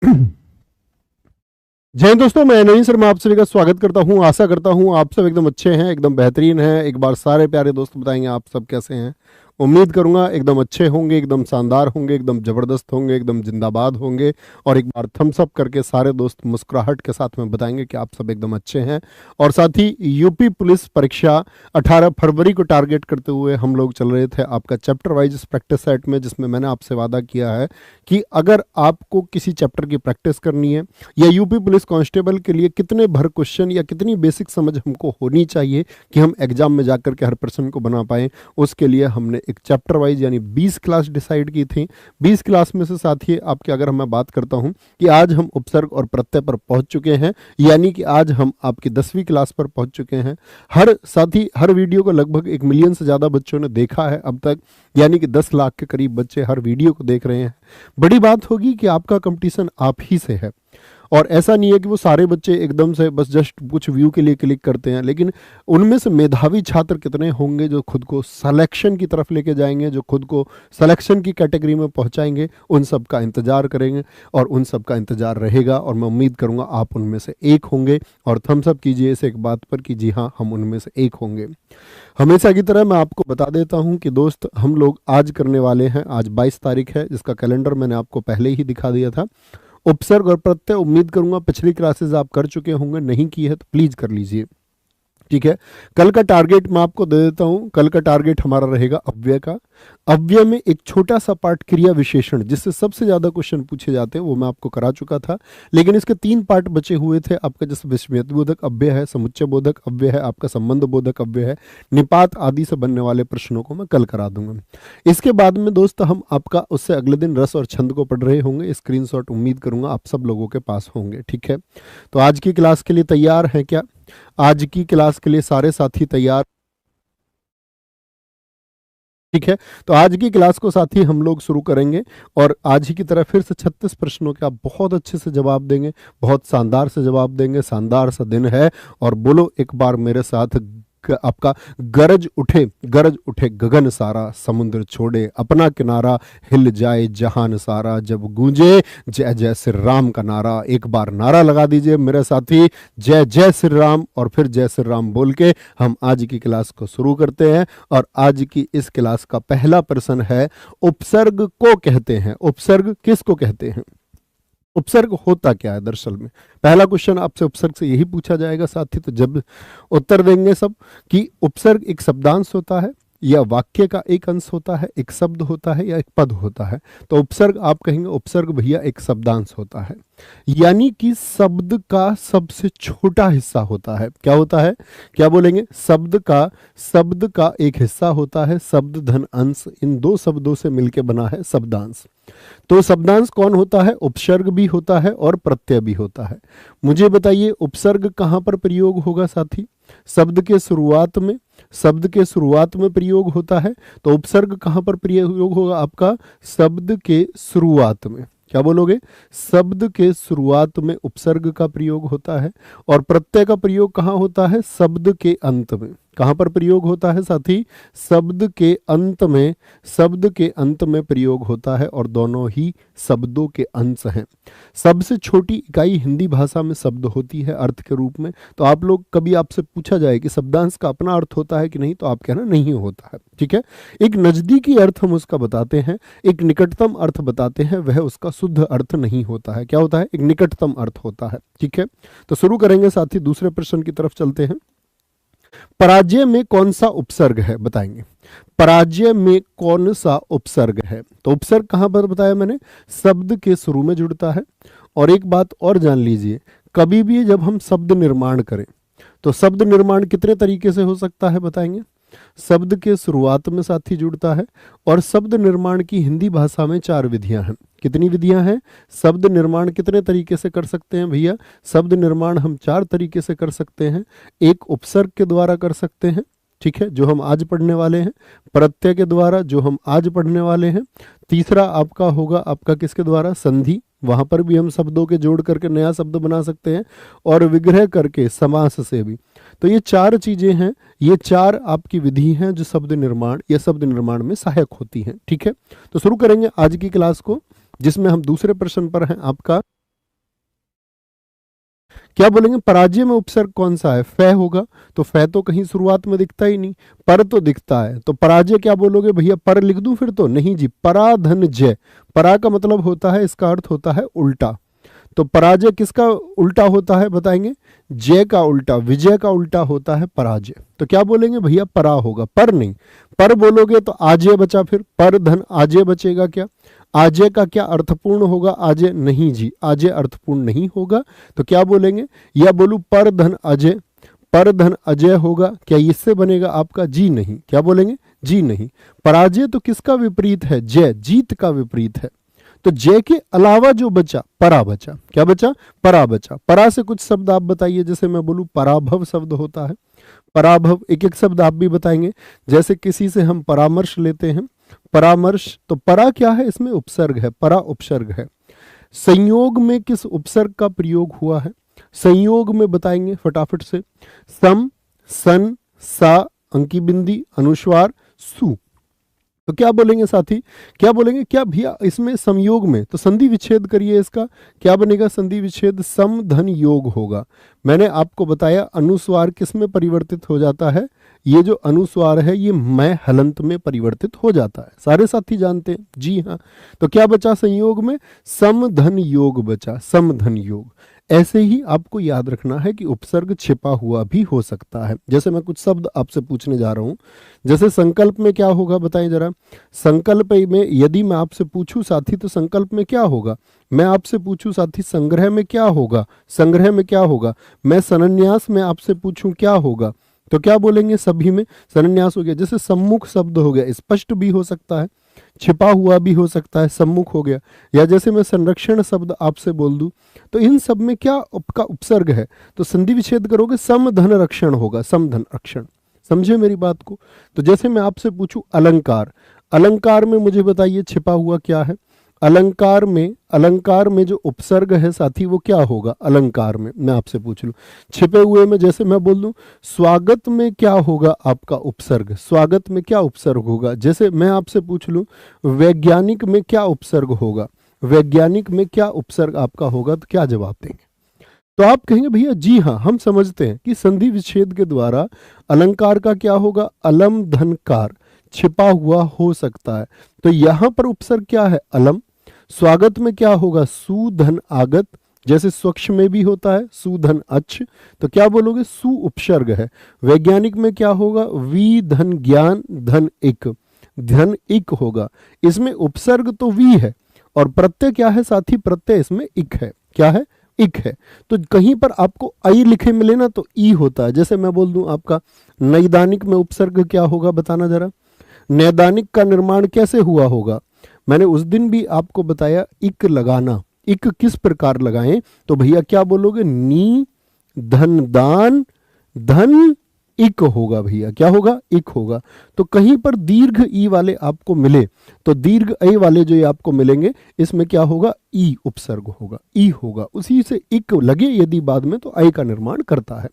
जय हिंद दोस्तों, मैं नवीन शर्मा आप सभी का स्वागत करता हूं। आशा करता हूं आप सब एकदम अच्छे हैं, एकदम बेहतरीन हैं। एक बार सारे प्यारे दोस्त बताएंगे आप सब कैसे हैं। उम्मीद करूंगा एकदम अच्छे होंगे, एकदम शानदार होंगे, एकदम जबरदस्त होंगे, एकदम जिंदाबाद होंगे। और एक बार थम्स अप करके सारे दोस्त मुस्कुराहट के साथ में बताएंगे कि आप सब एकदम अच्छे हैं। और साथ ही यूपी पुलिस परीक्षा 18 फरवरी को टारगेट करते हुए हम लोग चल रहे थे आपका चैप्टर वाइज प्रैक्टिस सेट में, जिसमें मैंने आपसे वादा किया है कि अगर आपको किसी चैप्टर की प्रैक्टिस करनी है या यूपी पुलिस कांस्टेबल के लिए कितने भर क्वेश्चन या कितनी बेसिक समझ हमको होनी चाहिए कि हम एग्जाम में जाकर के हर प्रश्न को बना पाएं, उसके लिए हमने एक चैप्टर वाइज यानी 20 क्लास डिसाइड की थी। 20 क्लास में से साथी आपके अगर मैं बात करता हूं कि आज हम उपसर्ग और प्रत्यय पर पहुंच चुके हैं, यानी कि आज हम आपकी 10वीं क्लास पर पहुंच चुके हैं। हर साथी हर वीडियो को लगभग 1 मिलियन से ज़्यादा बच्चों ने देखा है अब तक, यानी कि 10 लाख के करीब बच्चे हर वीडियो को देख रहे हैं। बड़ी बात होगी कि आपका कंपटीशन आप ही से है। और ऐसा नहीं है कि वो सारे बच्चे एकदम से बस जस्ट कुछ व्यू के लिए क्लिक करते हैं, लेकिन उनमें से मेधावी छात्र कितने होंगे जो खुद को सिलेक्शन की तरफ लेके जाएंगे, जो खुद को सिलेक्शन की कैटेगरी में पहुंचाएंगे, उन सब का इंतजार करेंगे और उन सब का इंतजार रहेगा। और मैं उम्मीद करूंगा आप उनमें से एक होंगे। और थम्स अप कीजिए इस एक बात पर कि जी हाँ, हम उनमें से एक होंगे। हमेशा की तरह मैं आपको बता देता हूं कि दोस्त हम लोग आज करने वाले हैं, आज 22 तारीख है, जिसका कैलेंडर मैंने आपको पहले ही दिखा दिया था। उपसर्ग और प्रत्यय उम्मीद करूंगा पिछली क्लासेस आप कर चुके होंगे, नहीं की है तो प्लीज कर लीजिए, ठीक है। कल का टारगेट मैं आपको दे देता हूं। कल का टारगेट हमारा रहेगा अव्यय का। अव्यय में एक छोटा सा पार्ट क्रिया विशेषण, जिससे सबसे ज्यादा क्वेश्चन पूछे जाते हैं, वो मैं आपको करा चुका था। लेकिन इसके 3 पार्ट बचे हुए थे आपका, जैसे विस्मयति बोधक अव्यय है, समुच्चय बोधक अव्यय है, आपका संबंध बोधक अव्यय है, निपात आदि से बनने वाले प्रश्नों को मैं कल करा दूंगा। इसके बाद में दोस्त हम आपका उससे अगले दिन रस और छंद को पढ़ रहे होंगे। स्क्रीनशॉट उम्मीद करूंगा आप सब लोगों के पास होंगे, ठीक है। तो आज की क्लास के लिए तैयार हैं क्या? आज की क्लास के लिए सारे साथी तैयार? ठीक है, तो आज की क्लास को साथी हम लोग शुरू करेंगे और आज ही की तरह फिर से 36 प्रश्नों के आप बहुत अच्छे से जवाब देंगे, बहुत शानदार से जवाब देंगे। शानदार सा दिन है। और बोलो एक बार मेरे साथ, आपका गरज उठे गगन सारा, समुद्र छोड़े अपना किनारा, हिल जाए जहान सारा, जब गूंजे जय जय श्री राम का नारा। एक बार नारा लगा दीजिए मेरे साथी, जय जय श्री राम, और फिर जय श्री राम बोल के हम आज की क्लास को शुरू करते हैं। और आज की इस क्लास का पहला प्रश्न है, उपसर्ग को कहते हैं, उपसर्ग किसको कहते हैं? उपसर्ग होता क्या है दरअसल में? पहला क्वेश्चन आपसे उपसर्ग से यही पूछा जाएगा साथी। तो जब उत्तर देंगे सब कि उपसर्ग एक शब्दांश होता है या वाक्य का एक अंश होता है, एक शब्द होता है या एक पद होता है, तो उपसर्ग आप कहेंगे उपसर्ग भैया एक शब्दांश होता है, यानी कि शब्द का सबसे छोटा हिस्सा होता है। क्या होता है? क्या बोलेंगे? शब्द का एक हिस्सा होता है। शब्द धन अंश, इन 2 शब्दों से मिलकर बना है शब्दांश। तो शब्दांश कौन होता है? उपसर्ग भी होता है और प्रत्यय भी होता है। मुझे बताइए उपसर्ग कहां पर प्रयोग होगा साथी? शब्द के शुरुआत में, शब्द के शुरुआत में प्रयोग होता है। तो उपसर्ग कहां पर प्रयोग होगा आपका? शब्द के शुरुआत में। क्या बोलोगे? शब्द के शुरुआत में उपसर्ग का प्रयोग होता है। और प्रत्यय का प्रयोग कहां होता है? शब्द के अंत में। कहां पर प्रयोग होता है साथी? शब्द के अंत में। शब्द के अंत में प्रयोग होता है और दोनों ही शब्दों के अंश हैं। सबसे छोटी इकाई हिंदी भाषा में शब्द होती है अर्थ के रूप में। तो आप लोग कभी आपसे पूछा जाए कि शब्दांश का अपना अर्थ होता है कि नहीं, तो आप कहना नहीं होता है, ठीक है। एक नजदीकी अर्थ हम उसका बताते हैं, एक निकटतम अर्थ बताते हैं, वह उसका शुद्ध अर्थ नहीं होता है। क्या होता है? एक निकटतम अर्थ होता है, ठीक है। तो शुरू करेंगे साथी, दूसरे प्रश्न की तरफ चलते हैं। पराजय में कौन सा उपसर्ग है? बताएंगे पराजय में कौन सा उपसर्ग है। तो उपसर्ग कहां पर बताया मैंने? शब्द के शुरू में जुड़ता है। और एक बात और जान लीजिए, कभी भी जब हम शब्द निर्माण करें तो शब्द निर्माण कितने तरीके से हो सकता है बताएंगे? शब्द के शुरुआत में साथी जुड़ता है। और शब्द निर्माण की हिंदी भाषा में 4 विधियां हैं। कितनी विधियां हैं? शब्द निर्माण कितने तरीके से कर सकते हैं भैया? शब्द निर्माण हम 4 तरीके से कर सकते हैं। एक उपसर्ग के द्वारा कर सकते हैं, ठीक है, जो हम आज पढ़ने वाले हैं। प्रत्यय के द्वारा, जो हम आज पढ़ने वाले हैं। तीसरा आपका होगा आपका किसके द्वारा? संधि, वहां पर भी हम शब्दों के जोड़ करके नया शब्द बना सकते हैं। और विग्रह करके, समास से भी। तो ये 4 चीजें हैं, ये 4 आपकी विधि हैं जो शब्द निर्माण या शब्द निर्माण में सहायक होती हैं, ठीक है। तो शुरू करेंगे आज की क्लास को, जिसमें हम दूसरे प्रश्न पर हैं आपका, क्या बोलेंगे, पराजय में उपसर्ग कौन सा है, फै होगा, तो फै तो कहीं शुरुआत में दिखता ही नहीं, पर तो दिखता है, तो पराजय क्या बोलोगे भैया, पर लिख दूं फिर तो, नहीं जी, पराधन जय, परा का मतलब होता है, इसका अर्थ होता है उल्टा, तो पराजय किसका उल्टा होता है बताएंगे, जय का उल्टा, विजय का उल्टा होता है पराजय, तो क्या बोलेंगे भैया, परा होगा, पर नहीं, पर बोलोगे तो आजय बचा, फिर पर धन आजय बचेगा क्या, आजय का क्या अर्थपूर्ण होगा, आजय नहीं जी, आजय अर्थपूर्ण नहीं होगा, तो क्या बोलेंगे, या बोलू पर धन अजय, पर धन अजय होगा, क्या इससे बनेगा आपका, जी नहीं, क्या बोलेंगे, जी नहीं, पराजय तो किसका विपरीत है, जय, जीत का विपरीत है, तो जय के अलावा जो बचा परा बचा, क्या बचा, परा बचा, परा से कुछ शब्द आप बताइए, जैसे मैं बोलूं पराभव शब्द होता है, पराभव, एक एक शब्द आप भी बताएंगे, जैसे किसी से हम परामर्श लेते हैं, परामर्श, तो परा क्या है, इसमें उपसर्ग है, परा उपसर्ग है, संयोग में किस उपसर्ग का प्रयोग हुआ है, संयोग में बताएंगे फटाफट से, सम, सन, सा, अंकी बिंदी, अनुस्वार, सु, तो क्या बोलेंगे साथी, क्या बोलेंगे, क्या भैया इसमें संयोग में, तो संधि विच्छेद करिए इसका, क्या बनेगा, संधि विच्छेद सम धन योग होगा, मैंने आपको बताया अनुस्वार किस में परिवर्तित हो जाता है, ये जो अनुस्वार है ये मैं हलंत में परिवर्तित हो जाता है, सारे साथी जानते हैं, जी हाँ, तो क्या बचा संयोग में, सम धन योग बचा, सम धन योग, ऐसे ही आपको याद रखना है कि उपसर्ग छिपा हुआ भी हो सकता है, जैसे मैं कुछ शब्द आपसे पूछने जा रहा हूं, जैसे संकल्प में क्या होगा बताएं जरा, संकल्प में यदि मैं आपसे पूछूं साथी तो संकल्प में क्या होगा, मैं आपसे पूछूं साथी संग्रह में क्या होगा, संग्रह में क्या होगा, मैं सन्यास में आपसे पूछूं क्या होगा, तो क्या बोलेंगे, सभी में सन्यास हो गया, जैसे सम्मुख शब्द हो गया, स्पष्ट भी हो सकता है, छिपा हुआ भी हो सकता है, सम्मुख हो गया, या जैसे मैं संरक्षण शब्द आपसे बोल दूं, तो इन सब में क्या का उपसर्ग है, तो संधि विच्छेद करोगे सम धन रक्षण होगा, सम धन रक्षण, समझे मेरी बात को, तो जैसे मैं आपसे पूछूं अलंकार, अलंकार में मुझे बताइए छिपा हुआ क्या है, अलंकार में जो उपसर्ग है साथी वो क्या होगा, अलंकार में मैं आपसे पूछ लूं, छिपे हुए में जैसे मैं बोल दूं स्वागत में क्या होगा आपका उपसर्ग, स्वागत में क्या उपसर्ग होगा, जैसे मैं आपसे पूछ लूं वैज्ञानिक में क्या उपसर्ग होगा, वैज्ञानिक में क्या उपसर्ग आपका होगा, तो क्या जवाब देंगे, तो आप कहेंगे भैया जी हाँ हम समझते हैं कि संधि विच्छेद के द्वारा अलंकार का क्या होगा, अलम धनकार छिपा हुआ हो सकता है, तो यहां पर उपसर्ग क्या है, अलम, स्वागत में क्या होगा, सुधन आगत, जैसे स्वच्छ में भी होता है सुधन अच्छ, तो क्या बोलोगे, सु उपसर्ग है, वैज्ञानिक में क्या होगा, वी धन ज्ञान धन इक होगा, इसमें उपसर्ग तो वी है और प्रत्यय क्या है साथी, प्रत्यय इसमें इक है, क्या है, इक है, तो कहीं पर आपको आई लिखे मिले ना तो ई होता है, जैसे मैं बोल दूं आपका नैदानिक में उपसर्ग क्या होगा बताना जरा, नैदानिक का निर्माण कैसे हुआ होगा, मैंने उस दिन भी आपको बताया इक लगाना, इक किस प्रकार लगाएं, तो भैया क्या बोलोगे, नी धन दान धन इक होगा भैया, क्या होगा, इक होगा, तो कहीं पर दीर्घ ई वाले आपको मिले तो दीर्घ ऐ वाले जो ये आपको मिलेंगे इसमें क्या होगा, ई उपसर्ग होगा, ई होगा, उसी से इक लगे यदि बाद में तो ऐ का निर्माण करता है,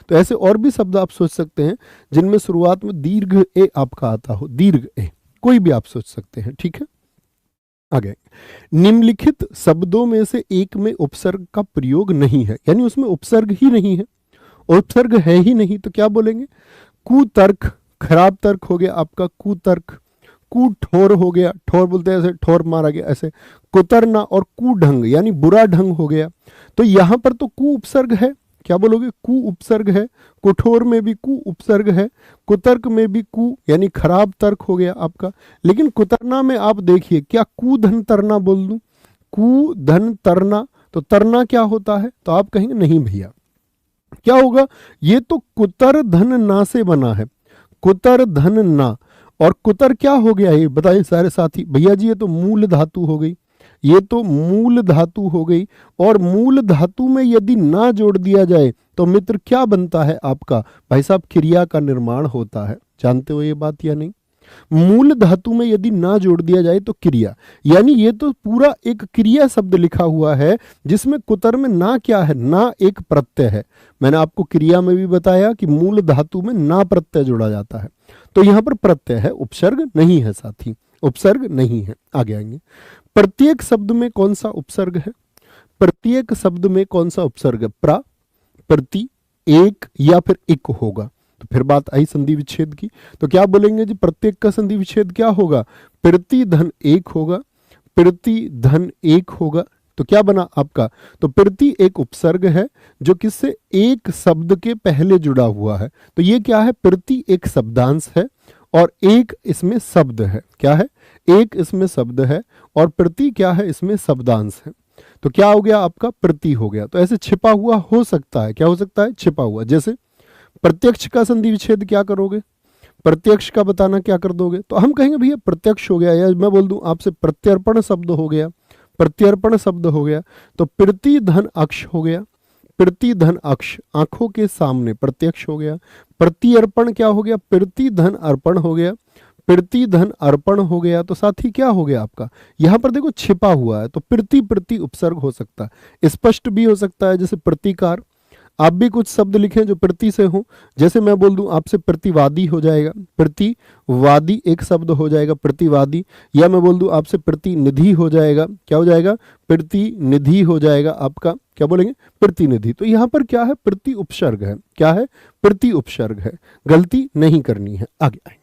तो ऐसे और भी शब्द आप सोच सकते हैं जिनमें शुरुआत में दीर्घ ए आपका आता हो, दीर्घ ए कोई भी आप सोच सकते हैं, ठीक है, आगे निम्नलिखित शब्दों में से एक में उपसर्ग का प्रयोग नहीं है, यानी उसमें उपसर्ग ही नहीं है, उपसर्ग है ही नहीं, तो क्या बोलेंगे, कुतर्क, खराब तर्क हो गया आपका कुतर्क, कुठोर हो गया, ठोर बोलते हैं ऐसे, ठोर मारा गया ऐसे, कुतरना, और कुढंग यानी बुरा ढंग हो गया, तो यहां पर तो कु उपसर्ग है, क्या बोलोगे, कु उपसर्ग है, कुठोर में भी कु उपसर्ग है, कुतर्क में भी कु यानी खराब तर्क हो गया आपका, लेकिन कुतरना में आप देखिए क्या कुधन तरना बोल दूं, कुधन तरना, तो तरना क्या होता है, तो आप कहेंगे नहीं भैया क्या होगा, ये तो कुतर धन ना से बना है, कुतर धन ना, और कुतर क्या हो गया ये बताइए सारे साथी, भैया जी ये तो मूल धातु हो गई, ये तो मूल धातु हो गई, और मूल धातु में यदि ना जोड़ दिया जाए तो मित्र क्या बनता है आपका, भाई साहब क्रिया का निर्माण होता है, जानते हो ये बात या नहीं, मूल धातु में यदि ना जोड़ दिया जाए तो क्रिया, यानी ये तो पूरा एक क्रिया शब्द लिखा हुआ है जिसमें कुतर में ना क्या है, ना एक प्रत्यय है, मैंने आपको क्रिया में भी बताया कि मूल धातु में ना प्रत्यय जोड़ा जाता है, तो यहां पर प्रत्यय है, उपसर्ग नहीं है साथी, उपसर्ग नहीं है, आगे आएंगे, प्रत्येक शब्द में कौन सा उपसर्ग है, प्रत्येक शब्द में कौन सा उपसर्ग है, प्रा, प्रति, एक या फिर एक होगा। तो फिर बात आई संधि विच्छेद की, तो क्या बोलेंगे जी, प्रत्येक का संधि विच्छेद क्या होगा, प्रति धन एक होगा, प्रति धन एक होगा। तो क्या बना आपका, तो प्रति एक उपसर्ग है जो किससे, एक शब्द के पहले जुड़ा हुआ है। तो ये क्या है, प्रति एक शब्दांश है और एक इसमें शब्द है। क्या है, एक इसमें शब्द है और प्रति क्या है, इसमें शब्दांश है। तो क्या हो गया आपका, प्रति हो गया। तो ऐसे छिपा हुआ हो सकता है, क्या हो सकता है, छिपा हुआ। जैसे प्रत्यक्ष का संधि विच्छेद क्या करोगे, प्रत्यक्ष का बताना क्या कर दोगे, तो हम कहेंगे भैया प्रत्यक्ष हो गया, या मैं बोल दूं आपसे प्रत्यर्पण शब्द हो गया, प्रत्यर्पण शब्द हो गया। तो प्रति धन अक्ष हो गया, प्रति धन अक्ष आंखों के सामने प्रत्यक्ष हो गया। प्रत्यर्पण क्या हो गया, प्रति धन अर्पण हो गया, प्रति धन अर्पण हो गया। तो साथ ही क्या हो गया आपका, यहां पर देखो छिपा हुआ है, तो प्रति प्रति उपसर्ग हो सकता है, स्पष्ट भी हो सकता है, जैसे प्रतिकार। आप भी कुछ शब्द लिखें जो प्रति से हो, जैसे मैं बोल दूं आपसे प्रतिवादी हो जाएगा, प्रतिवादी एक शब्द हो जाएगा प्रतिवादी, या मैं बोल दूं आपसे प्रतिनिधि हो जाएगा, क्या हो जाएगा, प्रतिनिधि हो जाएगा आपका, क्या बोलेंगे, प्रतिनिधि। तो यहां पर क्या है, प्रति उपसर्ग है, क्या है, प्रति उपसर्ग है, गलती नहीं करनी है। आगे आएंगे,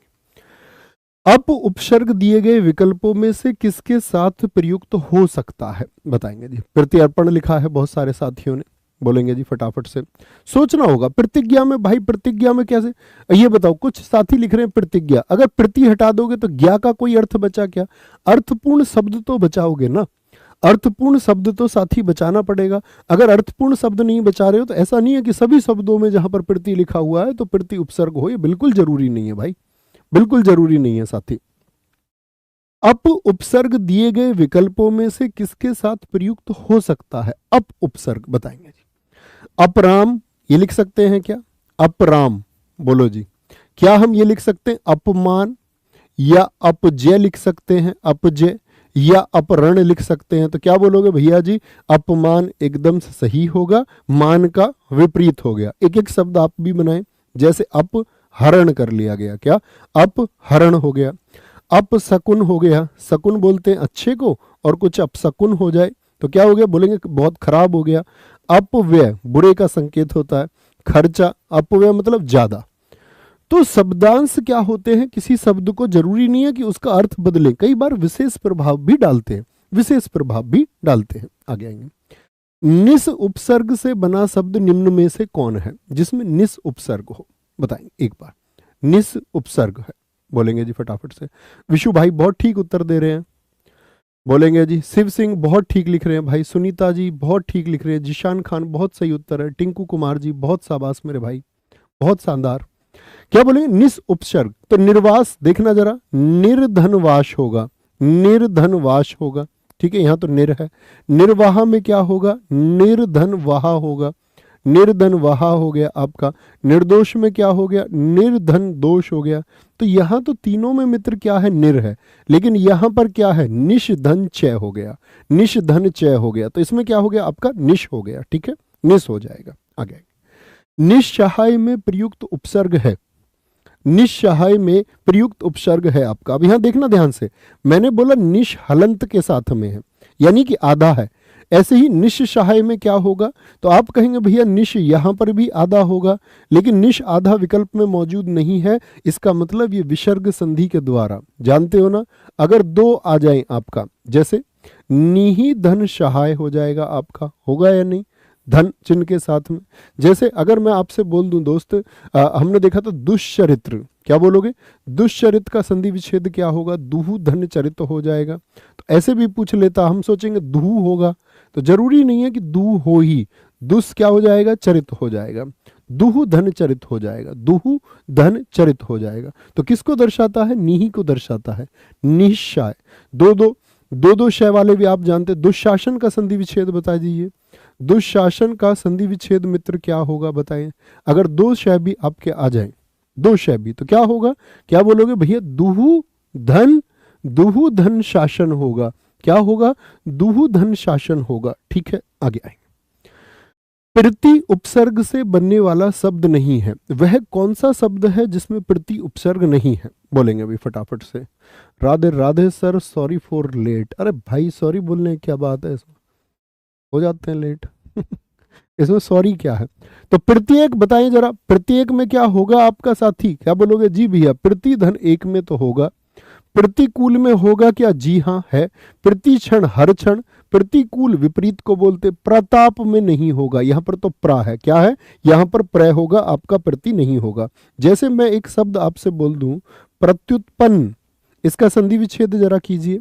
अप उपसर्ग दिए गए विकल्पों में से किसके साथ प्रयुक्त हो सकता है, बताएंगे जी। प्रत्यर्पण लिखा है बहुत सारे साथियों ने, बोलेंगे जी फटाफट से, सोचना होगा। प्रतिज्ञा में भाई, प्रतिज्ञा में कैसे, ये बताओ, कुछ साथी लिख रहे हैं प्रतिज्ञा, अगर प्रति हटा दोगे तो ज्ञा का कोई अर्थ बचा क्या, अर्थपूर्ण शब्द तो बचाओगे ना, अर्थपूर्ण शब्द तो साथी बचाना पड़ेगा। अगर अर्थपूर्ण शब्द नहीं बचा रहे हो तो ऐसा नहीं है कि सभी शब्दों में जहां पर प्रति लिखा हुआ है तो प्रति उपसर्ग हो, ये बिल्कुल जरूरी नहीं है भाई, बिल्कुल जरूरी नहीं है साथी। अप उपसर्ग दिए गए विकल्पों में से किसके साथ प्रयुक्त हो सकता है, अप उपसर्ग बताएंगे जी। अपराम ये लिख सकते हैं क्या, अपराम, बोलो जी, क्या हम ये लिख सकते हैं अपमान, या अपजय लिख सकते हैं, अपजय, या अपरण लिख सकते हैं। तो क्या बोलोगे भैया जी, अपमान एकदम से सही होगा, मान का विपरीत हो गया। एक एक शब्द आप भी बनाएं, जैसे अपहरण कर लिया गया, क्या अपहरण हो गया, अपशकुन हो गया, शकुन बोलते हैं अच्छे को, और कुछ अपशकुन हो जाए तो क्या हो गया, बोलेंगे बहुत खराब हो गया। अपव्यय बुरे का संकेत होता है, खर्चा, अपव्यय मतलब ज्यादा। तो शब्दांश क्या होते हैं, किसी शब्द को जरूरी नहीं है कि उसका अर्थ बदले, कई बार विशेष प्रभाव भी डालते हैं, विशेष प्रभाव भी डालते हैं। आगे आएंगे, निस उपसर्ग से बना शब्द निम्न में से कौन है जिसमें निस उपसर्ग हो, बताएंगे एक बार। निस उपसर्ग है, बोलेंगे जी फटाफट से। विशु भाई बहुत ठीक उत्तर दे रहे हैं, बोलेंगे जी। शिव सिंह बहुत ठीक लिख रहे हैं भाई, सुनीता जी बहुत ठीक लिख रहे हैं, जिशान खान बहुत सही उत्तर है, टिंकू कुमार जी बहुत शाबाश मेरे भाई, बहुत शानदार। क्या बोलेंगे, निस उपसर्ग, तो निर्वास देखना जरा, निर्धनवाश होगा, निर्धनवाश होगा, ठीक है, यहां तो निर है, निर्वाह में क्या होगा, निर्धनवाह होगा, निर्धनवाहा हो गया आपका। निर्दोष में क्या हो गया, निर्धन दोष हो गया। तो यहां तो तीनों में मित्र क्या है, निर है, लेकिन यहां पर क्या है, निषधन चय हो गया, निषधन चय हो गया। तो इसमें क्या हो गया आपका, निश हो गया, ठीक है, निश हो जाएगा। आगे, निस्सहाय में प्रयुक्त उपसर्ग है, निस्सहाय में प्रयुक्त उपसर्ग है आपका। अब यहां देखना ध्यान से, मैंने बोला निष्हलंत के साथ में है, यानी कि आधा है। ऐसे ही निस्सहाय में क्या होगा, तो आप कहेंगे भैया निश यहां पर भी आधा होगा, लेकिन निश आधा विकल्प में मौजूद नहीं है, इसका मतलब ये विसर्ग संधि के द्वारा, जानते हो ना, अगर दो आ जाए आपका, जैसे निहि धन सहाय हो जाएगा आपका, होगा या नहीं, धन चिन्ह के साथ में। जैसे अगर मैं आपसे बोल दूं दोस्त, हमने देखा था दुष्चरित्र, क्या बोलोगे, दुष्चरित्र का संधि विच्छेद क्या होगा, दुहु धन चरित्र हो जाएगा। तो ऐसे भी पूछ लेता, हम सोचेंगे दुहु होगा, तो जरूरी नहीं है कि दू हो ही, दुस क्या हो जाएगा, चरित हो जाएगा, दुहु धन चरित हो जाएगा, दुहु धन चरित हो जाएगा। तो किसको दर्शाता है, निहि को दर्शाता है, निश्चय। दो दो शय वाले भी आप जानते, दुशासन का संधि विच्छेद बता दीजिए, दुशासन का संधि विच्छेद मित्र क्या होगा बताएं। अगर दो शय भी आपके आ जाएं, दो शय भी, तो क्या होगा, क्या बोलोगे भैया, दुहु धन शासन होगा, क्या होगा, दुहु धन शासन होगा, ठीक है। आगे आएंगे, प्रति उपसर्ग से बनने वाला शब्द नहीं है, वह कौन सा शब्द है जिसमें प्रति उपसर्ग नहीं है, बोलेंगे अभी फटाफट से। Radhe Radhe sir, sorry for late, अरे भाई सॉरी बोलने की क्या बात है, हो जाते हैं लेट इसमें सॉरी क्या है? तो प्रत्येक बताएं जरा, प्रत्येक में क्या होगा आपका साथी? क्या बोलोगे? जी भैया प्रति धन एक में तो होगा। प्रतिकूल में होगा क्या? जी हाँ है। प्रति क्षण हर क्षण। प्रतिकूल विपरीत को बोलते। प्रताप में नहीं होगा, यहां पर तो प्रा है। क्या है? यहां पर प्रय होगा, आपका प्रति नहीं होगा। जैसे मैं एक शब्द आपसे बोल दूं प्रत्युत्पन्न, इसका संधि विच्छेद जरा कीजिए।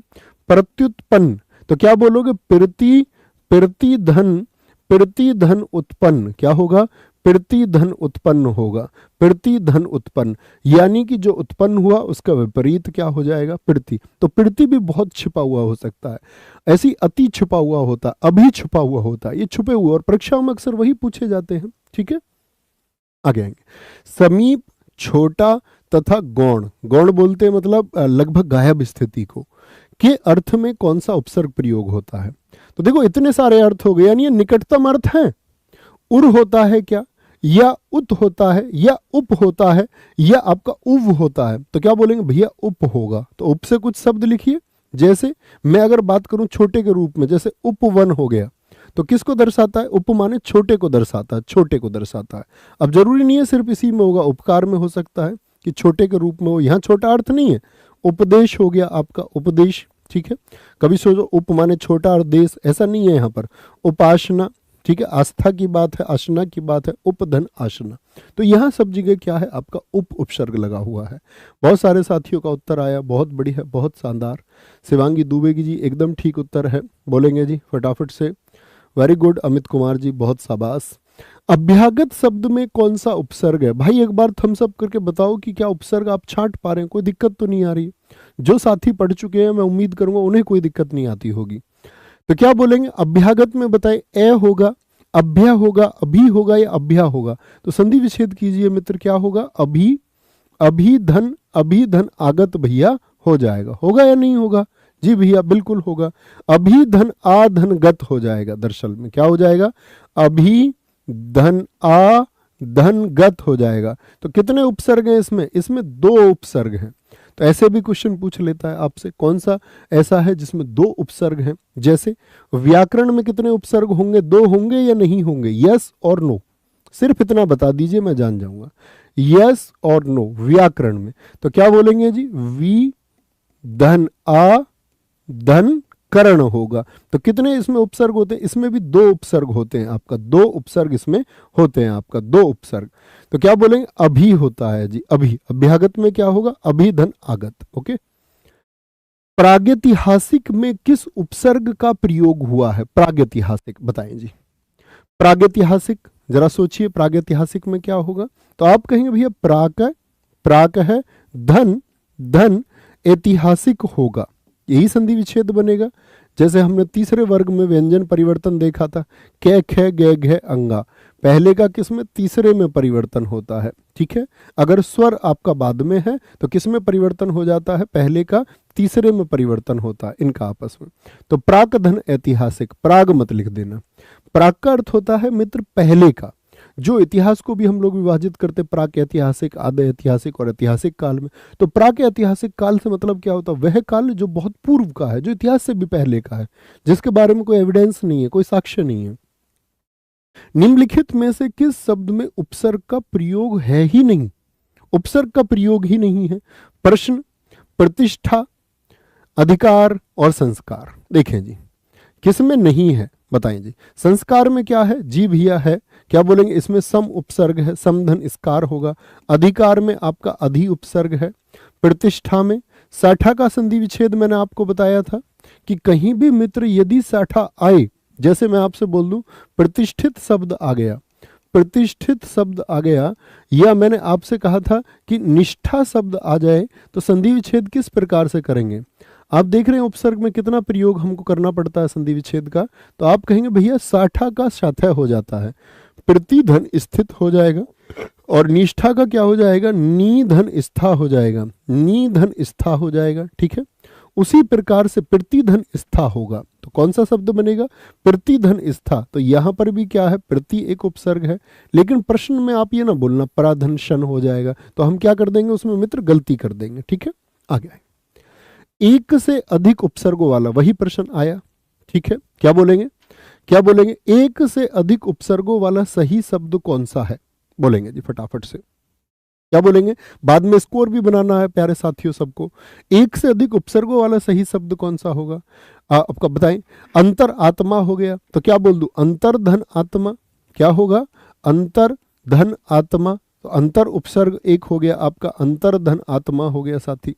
प्रत्युत्पन्न तो क्या बोलोगे? प्रति, प्रति धन, प्रति धन उत्पन्न। क्या होगा? प्रति धन उत्पन्न होगा। प्रति धन उत्पन्न यानी कि जो उत्पन्न हुआ उसका विपरीत क्या हो जाएगा? प्रति। तो प्रति भी बहुत छिपा हुआ हो सकता है, ऐसी अति छिपा हुआ होता, अभी छिपा हुआ होता, ये छुपे हुए, और परीक्षाओं में अक्सर वही पूछे जाते हैं। ठीक है, आगे आएंगे। समीप, छोटा तथा गौण। गौण बोलते हैं मतलब लगभग गायब स्थिति को, के अर्थ में कौन सा उपसर्ग प्रयोग होता है? तो देखो इतने सारे अर्थ हो गए, यानी ये निकटतम अर्थ है। उर होता है क्या, या उत होता है, या उप होता है, या आपका उव होता है। तो क्या बोलेंगे भैया? उप होगा। तो उप से कुछ शब्द लिखिए। जैसे मैं अगर बात करूं छोटे के रूप में, जैसे उपवन हो गया, तो किसको दर्शाता है? उप माने छोटे को दर्शाता है, छोटे को दर्शाता है। अब जरूरी नहीं है सिर्फ इसी में होगा, उपकार में हो सकता है कि छोटे के रूप में हो। यहां छोटा अर्थ नहीं है। उपदेश हो गया आपका, उपदेश। ठीक है, कभी सोचो उप माने छोटा और देश, ऐसा नहीं है यहाँ पर। उपासना, ठीक है, आस्था की बात है, आसना की बात है, उपधन आसना। तो यहाँ सब जगह क्या है? आपका उप उपसर्ग लगा हुआ है। बहुत सारे साथियों का उत्तर आया, बहुत बढ़िया, बहुत शानदार। शिवांगी दुबेगी जी एकदम ठीक उत्तर है, बोलेंगे जी फटाफट से। वेरी गुड अमित कुमार जी, बहुत शाबाश। अभ्यागत शब्द में कौन सा उपसर्ग है? भाई एक बार थम्स अप करके बताओ कि क्या उपसर्ग आप छांट पा रहे हैं, कोई दिक्कत तो नहीं आ रही? जो साथी पढ़ चुके हैं मैं उम्मीद करूंगा उन्हें कोई दिक्कत नहीं आती होगी। तो क्या बोलेंगे? अभ्यागत में बताए, ए होगा, अभ्या होगा, अभी होगा, या अभ्या होगा? तो संधि विच्छेद कीजिए मित्र, क्या होगा? अभी, अभी धन, अभी धन आगत भैया हो जाएगा। होगा या नहीं होगा? जी भैया बिल्कुल होगा। अभी धन आ धन गत हो जाएगा, दरअसल में क्या हो जाएगा? अभी धन आ धन गत हो जाएगा। तो कितने उपसर्ग हैं इसमें? इसमें 2 उपसर्ग हैं। तो ऐसे भी क्वेश्चन पूछ लेता है आपसे, कौन सा ऐसा है जिसमें 2 उपसर्ग हैं? जैसे व्याकरण में कितने उपसर्ग होंगे? 2 होंगे या नहीं होंगे? यस और नो, सिर्फ इतना बता दीजिए मैं जान जाऊंगा। यस और नो व्याकरण में। तो क्या बोलेंगे जी? वी धन आ धन करण होगा। तो कितने इसमें उपसर्ग होते हैं? इसमें भी 2 उपसर्ग होते हैं आपका, 2 उपसर्ग इसमें होते हैं आपका, 2 उपसर्ग। तो क्या बोलेंगे? अभी होता है जी, अभी। अभ्यागत में क्या होगा? अभी धन आगत। ओके। प्रागैतिहासिक में किस उपसर्ग का प्रयोग हुआ है? प्रागैतिहासिक बताएं जी। प्रागैतिहासिक जरा सोचिए, प्रागैतिहासिक में क्या होगा? तो आप कहेंगे भैया प्राक, प्राक है धन, धन ऐतिहासिक होगा, यही संधि विच्छेद बनेगा। जैसे हमने तीसरे वर्ग में व्यंजन परिवर्तन देखा था, कै खे गे घे अंगा, पहले का किस में? तीसरे में परिवर्तन होता है। ठीक है, अगर स्वर आपका बाद में है तो किस में परिवर्तन हो जाता है? पहले का तीसरे में परिवर्तन होता है इनका आपस में। तो प्राक धन ऐतिहासिक, प्राग मत लिख देना। प्राग का अर्थ होता है मित्र पहले का। जो इतिहास को भी हम लोग विभाजित करते प्राक ऐतिहासिक, आद्य ऐतिहासिक और ऐतिहासिक काल में। तो प्राक ऐतिहासिक काल से मतलब क्या होता है? वह काल जो बहुत पूर्व का है, जो इतिहास से भी पहले का है, जिसके बारे में कोई एविडेंस नहीं है, कोई साक्ष्य नहीं है। निम्नलिखित में से किस शब्द में उपसर्ग का प्रयोग है ही नहीं? उपसर्ग का प्रयोग ही नहीं है। प्रश्न, प्रतिष्ठा, अधिकार और संस्कार। देखें जी किस में नहीं है, बताएं जी। संस्कार में क्या है? जी भैया है। क्या बोलेंगे? इसमें सम उपसर्ग है, समधन इसकार होगा। अधिकार में आपका अधि उपसर्ग है। प्रतिष्ठा में साठा का संधि विच्छेद मैंने आपको बताया था कि कहीं भी मित्र यदि साठा आए, जैसे मैं आपसे बोल दूं प्रतिष्ठित शब्द आ गया, प्रतिष्ठित शब्द आ गया, या मैंने आपसे कहा था कि निष्ठा शब्द आ जाए, तो संधि विच्छेद किस प्रकार से करेंगे? आप देख रहे हैं उपसर्ग में कितना प्रयोग हमको करना पड़ता है संधि विच्छेद का। तो आप कहेंगे भैया साठा का साठा हो जाता है, प्रतिधन स्थित हो जाएगा, और निष्ठा का क्या हो जाएगा? नीधन स्था हो जाएगा, नीधन स्था हो जाएगा। ठीक है, उसी प्रकार से प्रतिधन स्था होगा। तो कौन सा शब्द बनेगा? प्रतिधन स्था। तो यहां पर भी क्या है? प्रति एक उपसर्ग है, लेकिन प्रश्न में आप ये ना बोलना पराधन शन हो जाएगा, तो हम क्या कर देंगे उसमें मित्र? गलती कर देंगे। ठीक है, आगे आए। एक से अधिक उपसर्गों वाला वही प्रश्न आया। ठीक है, क्या बोलेंगे? क्या बोलेंगे? एक से अधिक उपसर्गों वाला सही शब्द कौन सा है? बोलेंगे जी फटाफट से, क्या बोलेंगे? बाद में स्कोर भी बनाना है प्यारे साथियों सबको। एक से अधिक उपसर्गों वाला सही शब्द कौन सा होगा? आपका बताएं। अंतर आत्मा हो गया, तो क्या बोल दूं? अंतर धन आत्मा। क्या होगा? अंतर धन आत्मा। तो अंतर उपसर्ग एक हो गया आपका, अंतर धन आत्मा हो गया साथी।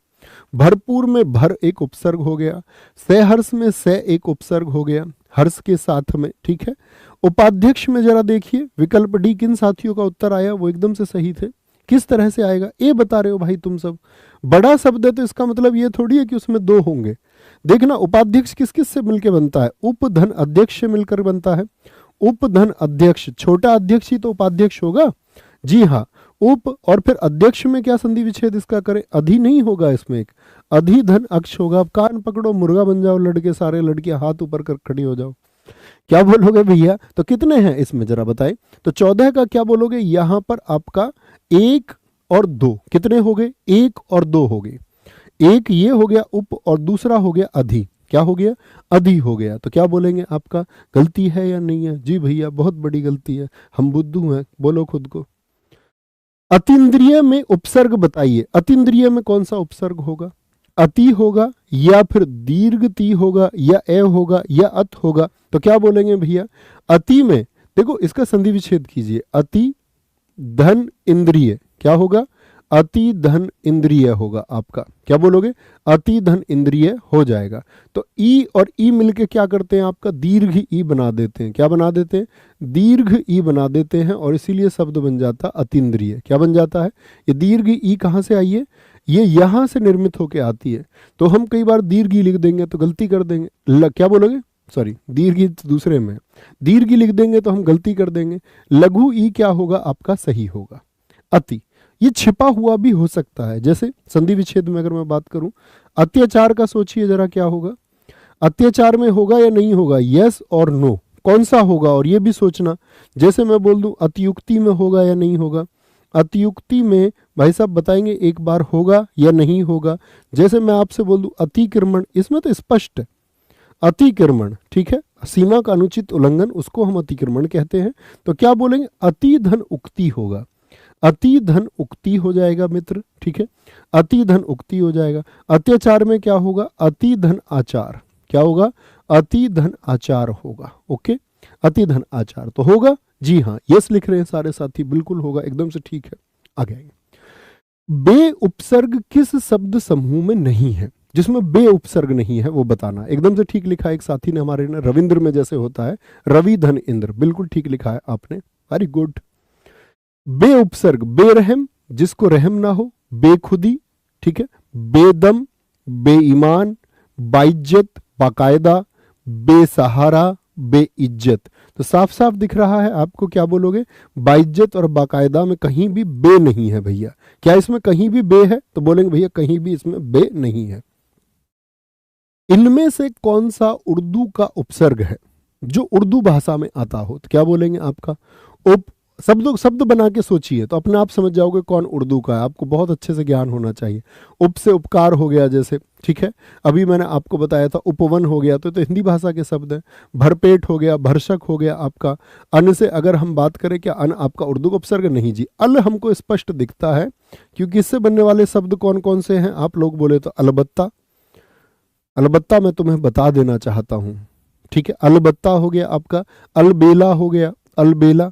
भरपूर में भर एक उपसर्ग हो गया। सहर्ष में से एक उपसर्ग हो गया, हर्ष के साथ में, ठीक है। उपाध्यक्ष में जरा देखिए विकल्प डी किन साथियों का उत्तर आया, वो एकदम से सही थे। किस तरह से आएगा? ए बता रहे हो भाई तुम सब। बड़ा शब्द है तो इसका मतलब ये थोड़ी है कि उसमें दो होंगे। देखना उपाध्यक्ष किस किस से मिलकर बनता है? उप धन अध्यक्ष से मिलकर बनता है। उप धन अध्यक्ष, छोटा अध्यक्ष ही तो उपाध्यक्ष होगा। जी हाँ, उप और फिर अध्यक्ष में क्या संधि विच्छेद इसका करें? अधि नहीं होगा, इसमें एक अधि धन अक्ष होगा। अब कान पकड़ो, मुर्गा बन जाओ लड़के सारे, लड़कियां हाथ ऊपर कर खड़ी हो जाओ। क्या बोलोगे भैया? तो कितने हैं इसमें जरा बताएं। तो 14 का क्या बोलोगे? यहां पर आपका 1 और 2 कितने हो गए? 1 और 2 हो गए। एक ये हो गया उप और दूसरा हो गया अधि। क्या हो गया? अधि हो गया। तो क्या बोलेंगे आपका? गलती है या नहीं है? जी भैया बहुत बड़ी गलती है, हम बुद्धू हैं। बोलो खुद को। अतीन्द्रिय में उपसर्ग बताइए। अतीन्द्रिय में कौन सा उपसर्ग होगा? अति होगा या फिर दीर्घ ती होगा या ए होगा या अत होगा? तो क्या बोलेंगे भैया? अति में देखो इसका संधि विच्छेद कीजिए। अति धन इंद्रिय क्या होगा? अति धन इंद्रिय होगा आपका। क्या बोलोगे? अति धन इंद्रिय हो जाएगा। तो ई और ई मिलके क्या करते हैं? आपका दीर्घ ई बना देते हैं। क्या बना देते हैं? दीर्घ ई बना देते हैं, और इसीलिए शब्द बन जाता अतीन्द्रिय। क्या बन जाता है? ये दीर्घ ई कहाँ से आई है? ये यहां से निर्मित होके आती है। तो हम कई बार दीर्घ ई लिख देंगे तो गलती कर देंगे। क्या बोलोगे? सॉरी, दीर्घ ई दूसरे में, दीर्घ ई लिख देंगे तो हम गलती कर देंगे। लघु ई क्या होगा आपका? सही होगा। अति ये छिपा हुआ भी हो सकता है। जैसे संधि विच्छेद में अगर मैं बात करूं, अत्याचार का सोचिए जरा, क्या होगा? अत्याचार में होगा या नहीं होगा? यस और नो, कौन सा होगा? और ये भी सोचना। जैसे मैं बोल दूं अतियुक्ति में होगा या नहीं होगा? अतियुक्ति में भाई साहब बताएंगे एक बार होगा या नहीं होगा। जैसे मैं आपसे बोल दूं अतिक्रमण, इसमें तो स्पष्ट है अतिक्रमण, ठीक है, सीमा का अनुचित उल्लंघन, उसको हम अतिक्रमण कहते हैं। तो क्या बोलेंगे? अति धन उक्ति होगा। अति धन उक्ति हो जाएगा मित्र, ठीक है, अति धन उक्ति हो जाएगा। अत्याचार में क्या होगा? अति धन आचार। क्या होगा? अति धन आचार होगा। ओके, अति धन आचार तो होगा। जी हाँ, यस लिख रहे हैं सारे साथी, बिल्कुल होगा, एकदम से ठीक है। आगे बे उपसर्ग किस शब्द समूह में नहीं है? जिसमें बे उपसर्ग नहीं है वो बताना। एकदम से ठीक लिखा है एक साथी ने हमारे ने, रविंद्र में जैसे होता है रवि धन इंद्र, बिल्कुल ठीक लिखा है आपने, वेरी गुड। बे उपसर्ग बेरहम, जिसको रहम ना हो, बेखुदी, ठीक है, बेदम, बेईमान, बाइज्जत, बाकायदा, बेसहारा, बेइज्जत। तो साफ साफ दिख रहा है आपको। क्या बोलोगे? बाइज्जत और बाकायदा में कहीं भी बे नहीं है भैया। क्या इसमें कहीं भी बे है? तो बोलेंगे भैया कहीं भी इसमें बे नहीं है। इनमें से कौन सा उर्दू का उपसर्ग है जो उर्दू भाषा में आता हो? तो क्या बोलेंगे आपका? उप शब्द बना के सोचिए तो अपने आप समझ जाओगे कौन उर्दू का है। आपको बहुत अच्छे से ज्ञान होना चाहिए। उप से उपकार हो गया जैसे, ठीक है, अभी मैंने आपको बताया था उपवन हो गया, तो हिंदी भाषा के शब्द हैं। भरपेट हो गया, भरसक हो गया आपका। अन्न से अगर हम बात करें, क्या अन्न आपका उर्दू का उपसर्ग? नहीं जी, अल हमको स्पष्ट दिखता है, क्योंकि इससे बनने वाले शब्द कौन कौन से हैं? आप लोग बोले तो अलबत्ता, अलबत्ता मैं तुम्हें बता देना चाहता हूं, ठीक है, अलबत्ता हो गया आपका। अलबेला हो गया, अलबेला,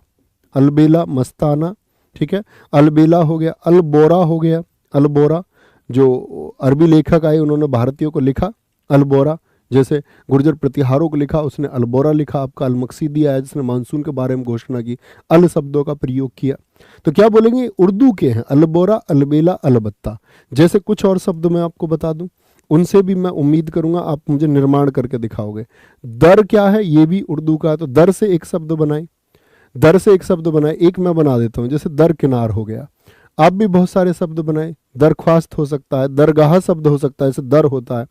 अलबेला मस्ताना, ठीक है, अलबेला हो गया। अलबोरा हो गया, अलबोरा, जो अरबी लेखक आए उन्होंने भारतीयों को लिखा अलबोरा। जैसे गुर्जर प्रतिहारों को लिखा, उसने अलबोरा लिखा आपका। अलमकसीदी आया जिसने मानसून के बारे में घोषणा की, अल शब्दों का प्रयोग किया। तो क्या बोलेंगे? उर्दू के हैं अलबोरा, अलबेला, अलबत्ता। जैसे कुछ और शब्द मैं आपको बता दूं, उनसे भी मैं उम्मीद करूंगा आप मुझे निर्माण करके दिखाओगे। दर क्या है? ये भी उर्दू का है, तो दर से एक शब्द बनाए, दर से एक शब्द बनाए। एक मैं बना देता हूं, जैसे दर किनार हो गया। आप भी बहुत सारे शब्द बनाए। दरख्वास्त हो सकता है, दरगाह शब्द हो सकता है, जैसे दर होता है।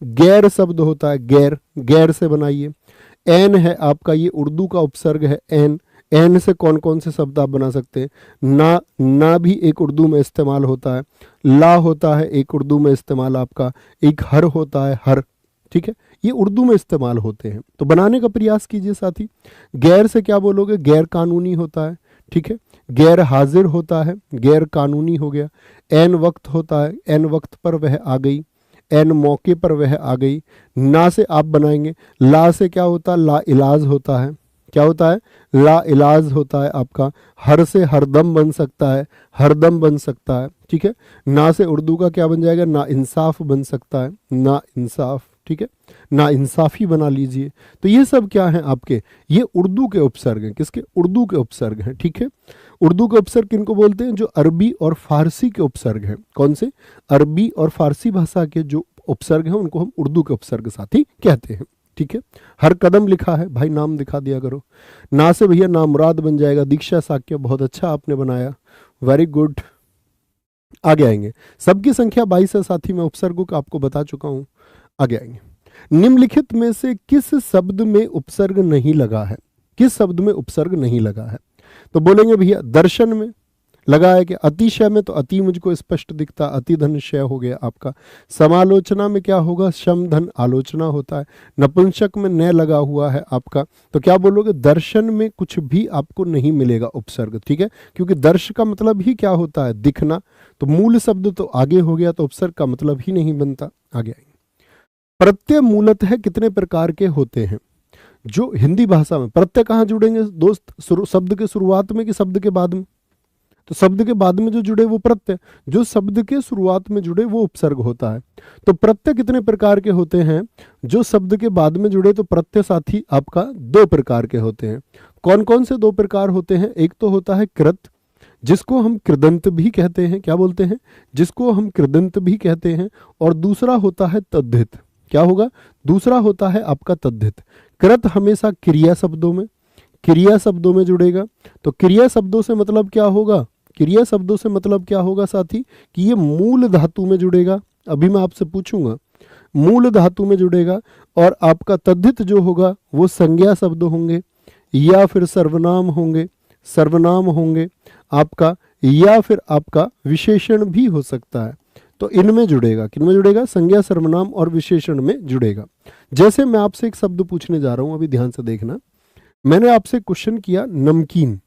गैर शब्द होता है, गैर, गैर से बनाइए। एन है आपका, ये उर्दू का उपसर्ग है, एन। एन से कौन कौन से शब्द आप बना सकते हैं? ना, ना भी एक उर्दू में इस्तेमाल होता है। ला होता है एक उर्दू में इस्तेमाल आपका। एक हर होता है, हर, ठीक है, ये उर्दू में इस्तेमाल होते हैं। तो बनाने का प्रयास कीजिए साथी। गैर से क्या बोलोगे? गैर कानूनी होता है, ठीक है। गैर हाजिर होता है, गैर कानूनी हो गया। ऐन वक्त होता है, ऐन वक्त पर वह आ गई, ऐन मौके पर वह आ गई। ना से आप बनाएंगे। ला से क्या होता है? ला इलाज होता है। क्या होता है? ला इलाज होता है आपका। हर से हरदम बन सकता है, हरदम बन सकता है, ठीक है। ना से उर्दू का क्या बन जाएगा? ना इंसाफ बन सकता है, ना इंसाफ, ठीक है। ना इंसाफी बना लीजिए। तो ये सब क्या है आपके? ये उर्दू के उपसर्ग हैं। किसके? उर्दू के उपसर्ग हैं, ठीक है। उर्दू के उपसर्ग किनको बोलते हैं? जो अरबी और फारसी के उपसर्ग हैं। कौन से? अरबी और फारसी भाषा के जो उपसर्ग हैं उनको हम उर्दू के उपसर्ग साथी कहते हैं, ठीक है। हर कदम लिखा है भाई, नाम दिखा दिया करो। ना से भैया नामुराद बन जाएगा। दीक्षा साक्य, बहुत अच्छा आपने बनाया, वेरी गुड। आगे आएंगे। सबकी संख्या 22 है साथी, मैं उपसर्गों का आपको बता चुका हूं। आगे आएंगे। निम्नलिखित में से किस शब्द में उपसर्ग नहीं लगा है? किस शब्द में उपसर्ग नहीं लगा है? तो बोलेंगे भैया दर्शन में लगा है कि अतिशय में, तो अति मुझको स्पष्ट दिखता, अति धन शय हो गया आपका। समालोचना में क्या होगा? शम धन आलोचना होता है। नपुंसक में न लगा हुआ है आपका, तो क्या बोलोगे? दर्शन में कुछ भी आपको नहीं मिलेगा उपसर्ग, ठीक है। क्योंकि दर्श का मतलब ही क्या होता है? दिखना। तो मूल शब्द तो आगे हो गया, तो उपसर्ग का मतलब ही नहीं बनता। आगे आएंगे। प्रत्यय मूलतः कितने प्रकार के होते हैं? जो हिंदी भाषा में प्रत्यय कहाँ जुड़ेंगे दोस्त? शब्द के शुरुआत में कि शब्द के बाद में? तो शब्द के बाद में जो जुड़े वो प्रत्यय, जो शब्द के शुरुआत में जुड़े वो उपसर्ग होता है। तो प्रत्यय कितने प्रकार के होते हैं? जो शब्द के बाद में जुड़े तो प्रत्यय साथी आपका 2 प्रकार के होते हैं। कौन कौन से 2 प्रकार होते हैं? एक तो होता है कृत, जिसको हम कृदंत भी कहते हैं। क्या बोलते हैं? जिसको हम कृदंत भी कहते हैं। और दूसरा होता है तद्धित। क्या होगा? दूसरा होता है आपका तद्धित। कृत हमेशा क्रिया शब्दों में, क्रिया शब्दों में जुड़ेगा। तो क्रिया शब्दों से मतलब क्या होगा? क्रिया शब्दों से मतलब क्या होगा साथी? कि ये मूल धातु में जुड़ेगा। अभी मैं आपसे पूछूंगा, मूल धातु में जुड़ेगा। और आपका तद्धित जो होगा वो संज्ञा शब्द होंगे, या फिर सर्वनाम होंगे, सर्वनाम होंगे आपका, या फिर आपका विशेषण भी हो सकता है। तो इनमें जुड़ेगा। किनमें जुड़ेगा? संज्ञा, सर्वनाम और विशेषण में जुड़ेगा। जैसे मैं आपसे एक शब्द पूछने जा रहा हूं, अभी ध्यान से देखना। मैंने आपसे क्वेश्चन किया नमकीन।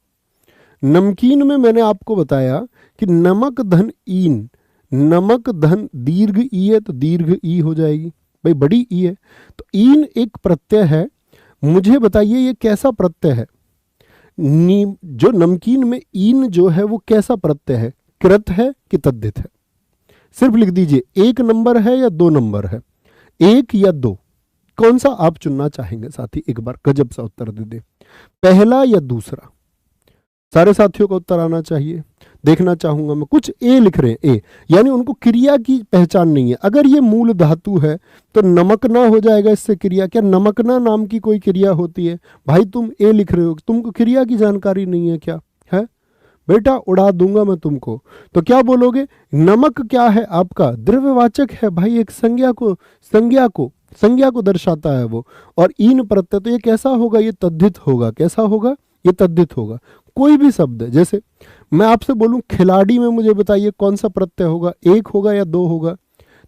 नमकीन में मैंने आपको बताया कि नमक धन ईन, नमक धन दीर्घ ई है तो दीर्घ ई हो जाएगी भाई, बड़ी ई है। तो ईन एक प्रत्यय है। मुझे बताइए ये कैसा प्रत्यय है? जो नमकीन में ईन जो है वो कैसा प्रत्यय है? कृत है कि तद्धित है? सिर्फ लिख दीजिए, 1 नंबर है या 2 नंबर है? 1 या 2, कौन सा आप चुनना चाहेंगे साथी? एक बार गजब सा उत्तर दे दे, पहला या दूसरा। सारे साथियों का उत्तर आना चाहिए, देखना चाहूंगा मैं। कुछ ए लिख रहे हैं, ए यानी उनको क्रिया की पहचान नहीं है। अगर ये मूल धातु है तो नमकना हो जाएगा इससे क्रिया। क्या नमकना नाम की कोई क्रिया होती है? भाई तुम ए लिख रहे हो, तुमको क्रिया की जानकारी नहीं है क्या? है बेटा, उड़ा दूंगा मैं तुमको। तो क्या बोलोगे? नमक क्या है आपका? द्रव्यवाचक है भाई, एक संज्ञा को दर्शाता है वो। और ईन प्रत्यय, तो ये कैसा होगा? ये तद्धित होगा। कैसा होगा? ये तद्धित होगा। कोई भी शब्द, जैसे मैं आपसे बोलूं खिलाड़ी में, मुझे बताइए कौन सा प्रत्यय होगा? 1 होगा या 2 होगा?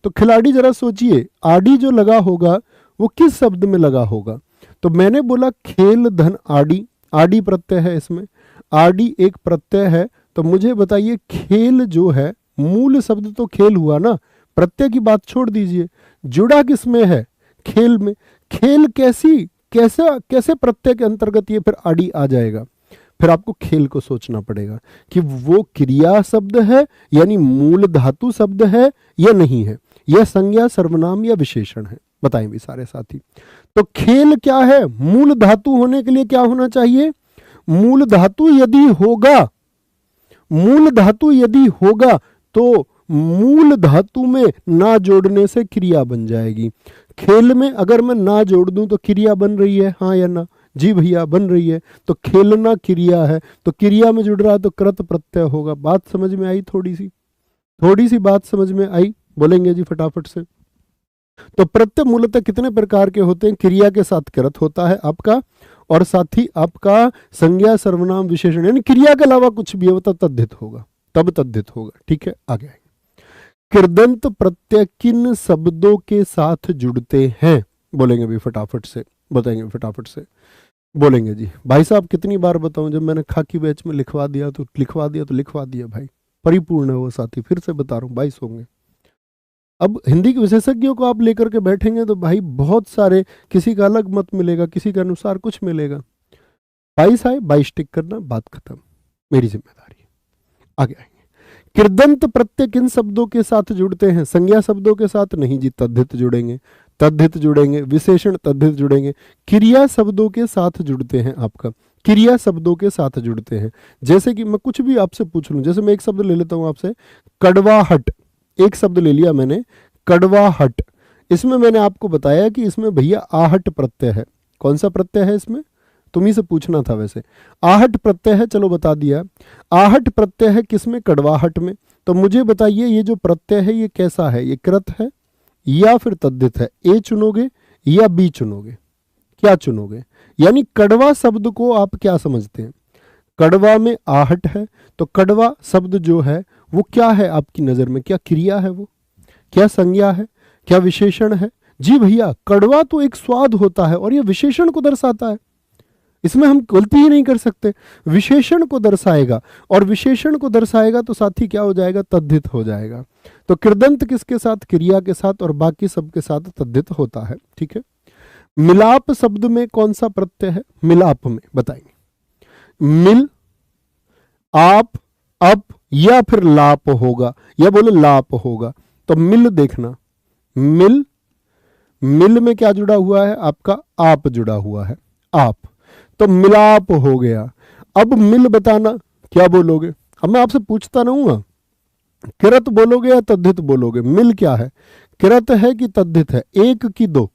तो खिलाड़ी, जरा सोचिए, आड़ी जो लगा होगा वो किस शब्द में लगा होगा? तो मैंने बोला खेल धन आड़ी, आड़ी प्रत्यय है इसमें, आड़ी एक प्रत्यय है। तो मुझे बताइए खेल जो है, मूल शब्द तो खेल हुआ ना, प्रत्यय की बात छोड़ दीजिए, जुड़ा किसमें है? खेल में। खेल कैसे प्रत्यय के अंतर्गत ये फिर आड़ी आ जाएगा? फिर आपको खेल को सोचना पड़ेगा कि वो क्रिया शब्द है यानी मूल धातु शब्द है या नहीं है, यह संज्ञा, सर्वनाम या विशेषण है। बताएं भी सारे साथी। तो खेल क्या है? मूल धातु होने के लिए क्या होना चाहिए? मूल धातु यदि होगा, मूल धातु यदि होगा तो मूल धातु में ना जोड़ने से क्रिया बन जाएगी। खेल में अगर मैं ना जोड़ दूं तो क्रिया बन रही है, हाँ या ना? जी भैया बन रही है। तो खेलना क्रिया है, तो क्रिया में जुड़ रहा है तो कृत प्रत्यय होगा। बात समझ में आई? थोड़ी सी बात समझ में आई? बोलेंगे जी फटाफट से। तो प्रत्यय मूलतः कितने प्रकार के होते हैं? क्रिया के साथ कृत होता है आपका, और साथ ही आपका संज्ञा, सर्वनाम, विशेषण, यानी क्रिया के अलावा कुछ भी हो तो तद्धित होगा, तब तद्धित होगा। ठीक है, आगे। कृदंत प्रत्यय किन शब्दों के साथ जुड़ते हैं? बोलेंगे भी फटाफट से, बताएंगे फटाफट से, बोलेंगे जी। भाई साहब कितनी बार बताऊं, जब मैंने खाकी बैच में लिखवा दिया तो लिखवा दिया तो लिखवा दिया भाई, परिपूर्ण है वो साथी, फिर से बता रहा हूँ 22 होंगे। अब हिंदी के विशेषज्ञों को आप लेकर के बैठेंगे तो भाई बहुत सारे, किसी का अलग मत मिलेगा, किसी के अनुसार कुछ मिलेगा। 22 आए, 22 टिक करना, बात खत्म, मेरी जिम्मेदारी है। आगे आएंगे। कृदंत प्रत्यय किन शब्दों के साथ जुड़ते हैं? संज्ञा शब्दों के साथ नहीं जी, तद्धित जुड़ेंगे, तद्धित जुड़ेंगे, विशेषण तद्धित जुड़ेंगे, क्रिया शब्दों के साथ जुड़ते हैं। आपका क्रिया शब्दों के साथ जुड़ते हैं। जैसे कि मैं कुछ भी आपसे पूछ लूं, जैसे मैं एक शब्द ले लेता हूं आपसे, कड़वाहट, एक शब्द ले लिया मैंने, कड़वाहट, इसमें मैंने आपको बताया कि इसमें भैया आहट प्रत्यय है। कौन सा प्रत्यय है इसमें? तुम्ही से पूछना था वैसे। आहट प्रत्यय है, चलो बता दिया। आहट प्रत्यय है किसमें? कड़वाहट में। तो मुझे बताइए ये जो प्रत्यय है ये कैसा है? ये कृत है या फिर तद्धित है? ए चुनोगे या बी चुनोगे? क्या चुनोगे? यानी कड़वा शब्द को आप क्या समझते हैं? कड़वा में आहट है, तो कड़वा शब्द जो है वो क्या है आपकी नजर में? क्या क्रिया है वो? क्या संज्ञा है? क्या विशेषण है? जी भैया, कड़वा तो एक स्वाद होता है और ये विशेषण को दर्शाता है, इसमें हम गलती ही नहीं कर सकते। विशेषण को दर्शाएगा, और विशेषण को दर्शाएगा तो साथी क्या हो जाएगा? तद्धित हो जाएगा। तो कृदंत किसके साथ? क्रिया के साथ, और बाकी सब के साथ तद्धित होता है। ठीक है। मिलाप शब्द में कौन सा प्रत्यय है? मिलाप में बताएंगे। मिल, आप, अप या फिर लाप होगा, या बोले लाप होगा। तो मिल देखना, मिल, मिल में क्या जुड़ा हुआ है? आपका आप जुड़ा हुआ है, आप, तो मिलाप हो गया। अब मिल बताना, क्या बोलोगे? अब मैं आपसे पूछता रहूंगा, कृत बोलोगे या तद्धित बोलोगे? मिल क्या है? कृत है कि तद्धित है? एक की दो?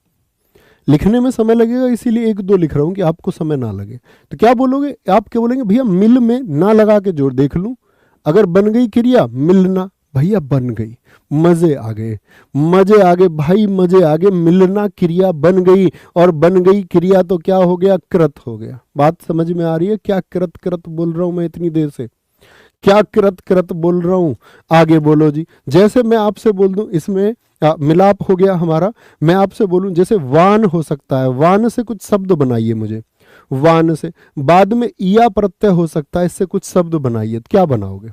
लिखने में समय लगेगा, इसीलिए एक दो लिख रहा हूं कि आपको समय ना लगे। तो क्या बोलोगे? आप क्या बोलेंगे? भैया मिल में ना लगा के जोड़ देख लूं, अगर बन गई क्रिया मिलना, भैया बन गई, मजे आ गए, मजे आ गए भाई, मजे आ गए, मिलना क्रिया बन गई, और बन गई क्रिया तो क्या हो गया? कृत हो गया। बात समझ में आ रही है? क्या कृत कृत बोल रहा हूं मैं इतनी देर से? क्या कृत कृत बोल रहा हूं? आगे बोलो जी। जैसे मैं आपसे बोल दूं, इसमें मिलाप हो गया हमारा। मैं आपसे बोलूं जैसे वान हो सकता है, वान से कुछ शब्द बनाइए मुझे, वान से। बाद में इया प्रत्यय हो सकता है, इससे कुछ शब्द बनाइए, क्या बनाओगे?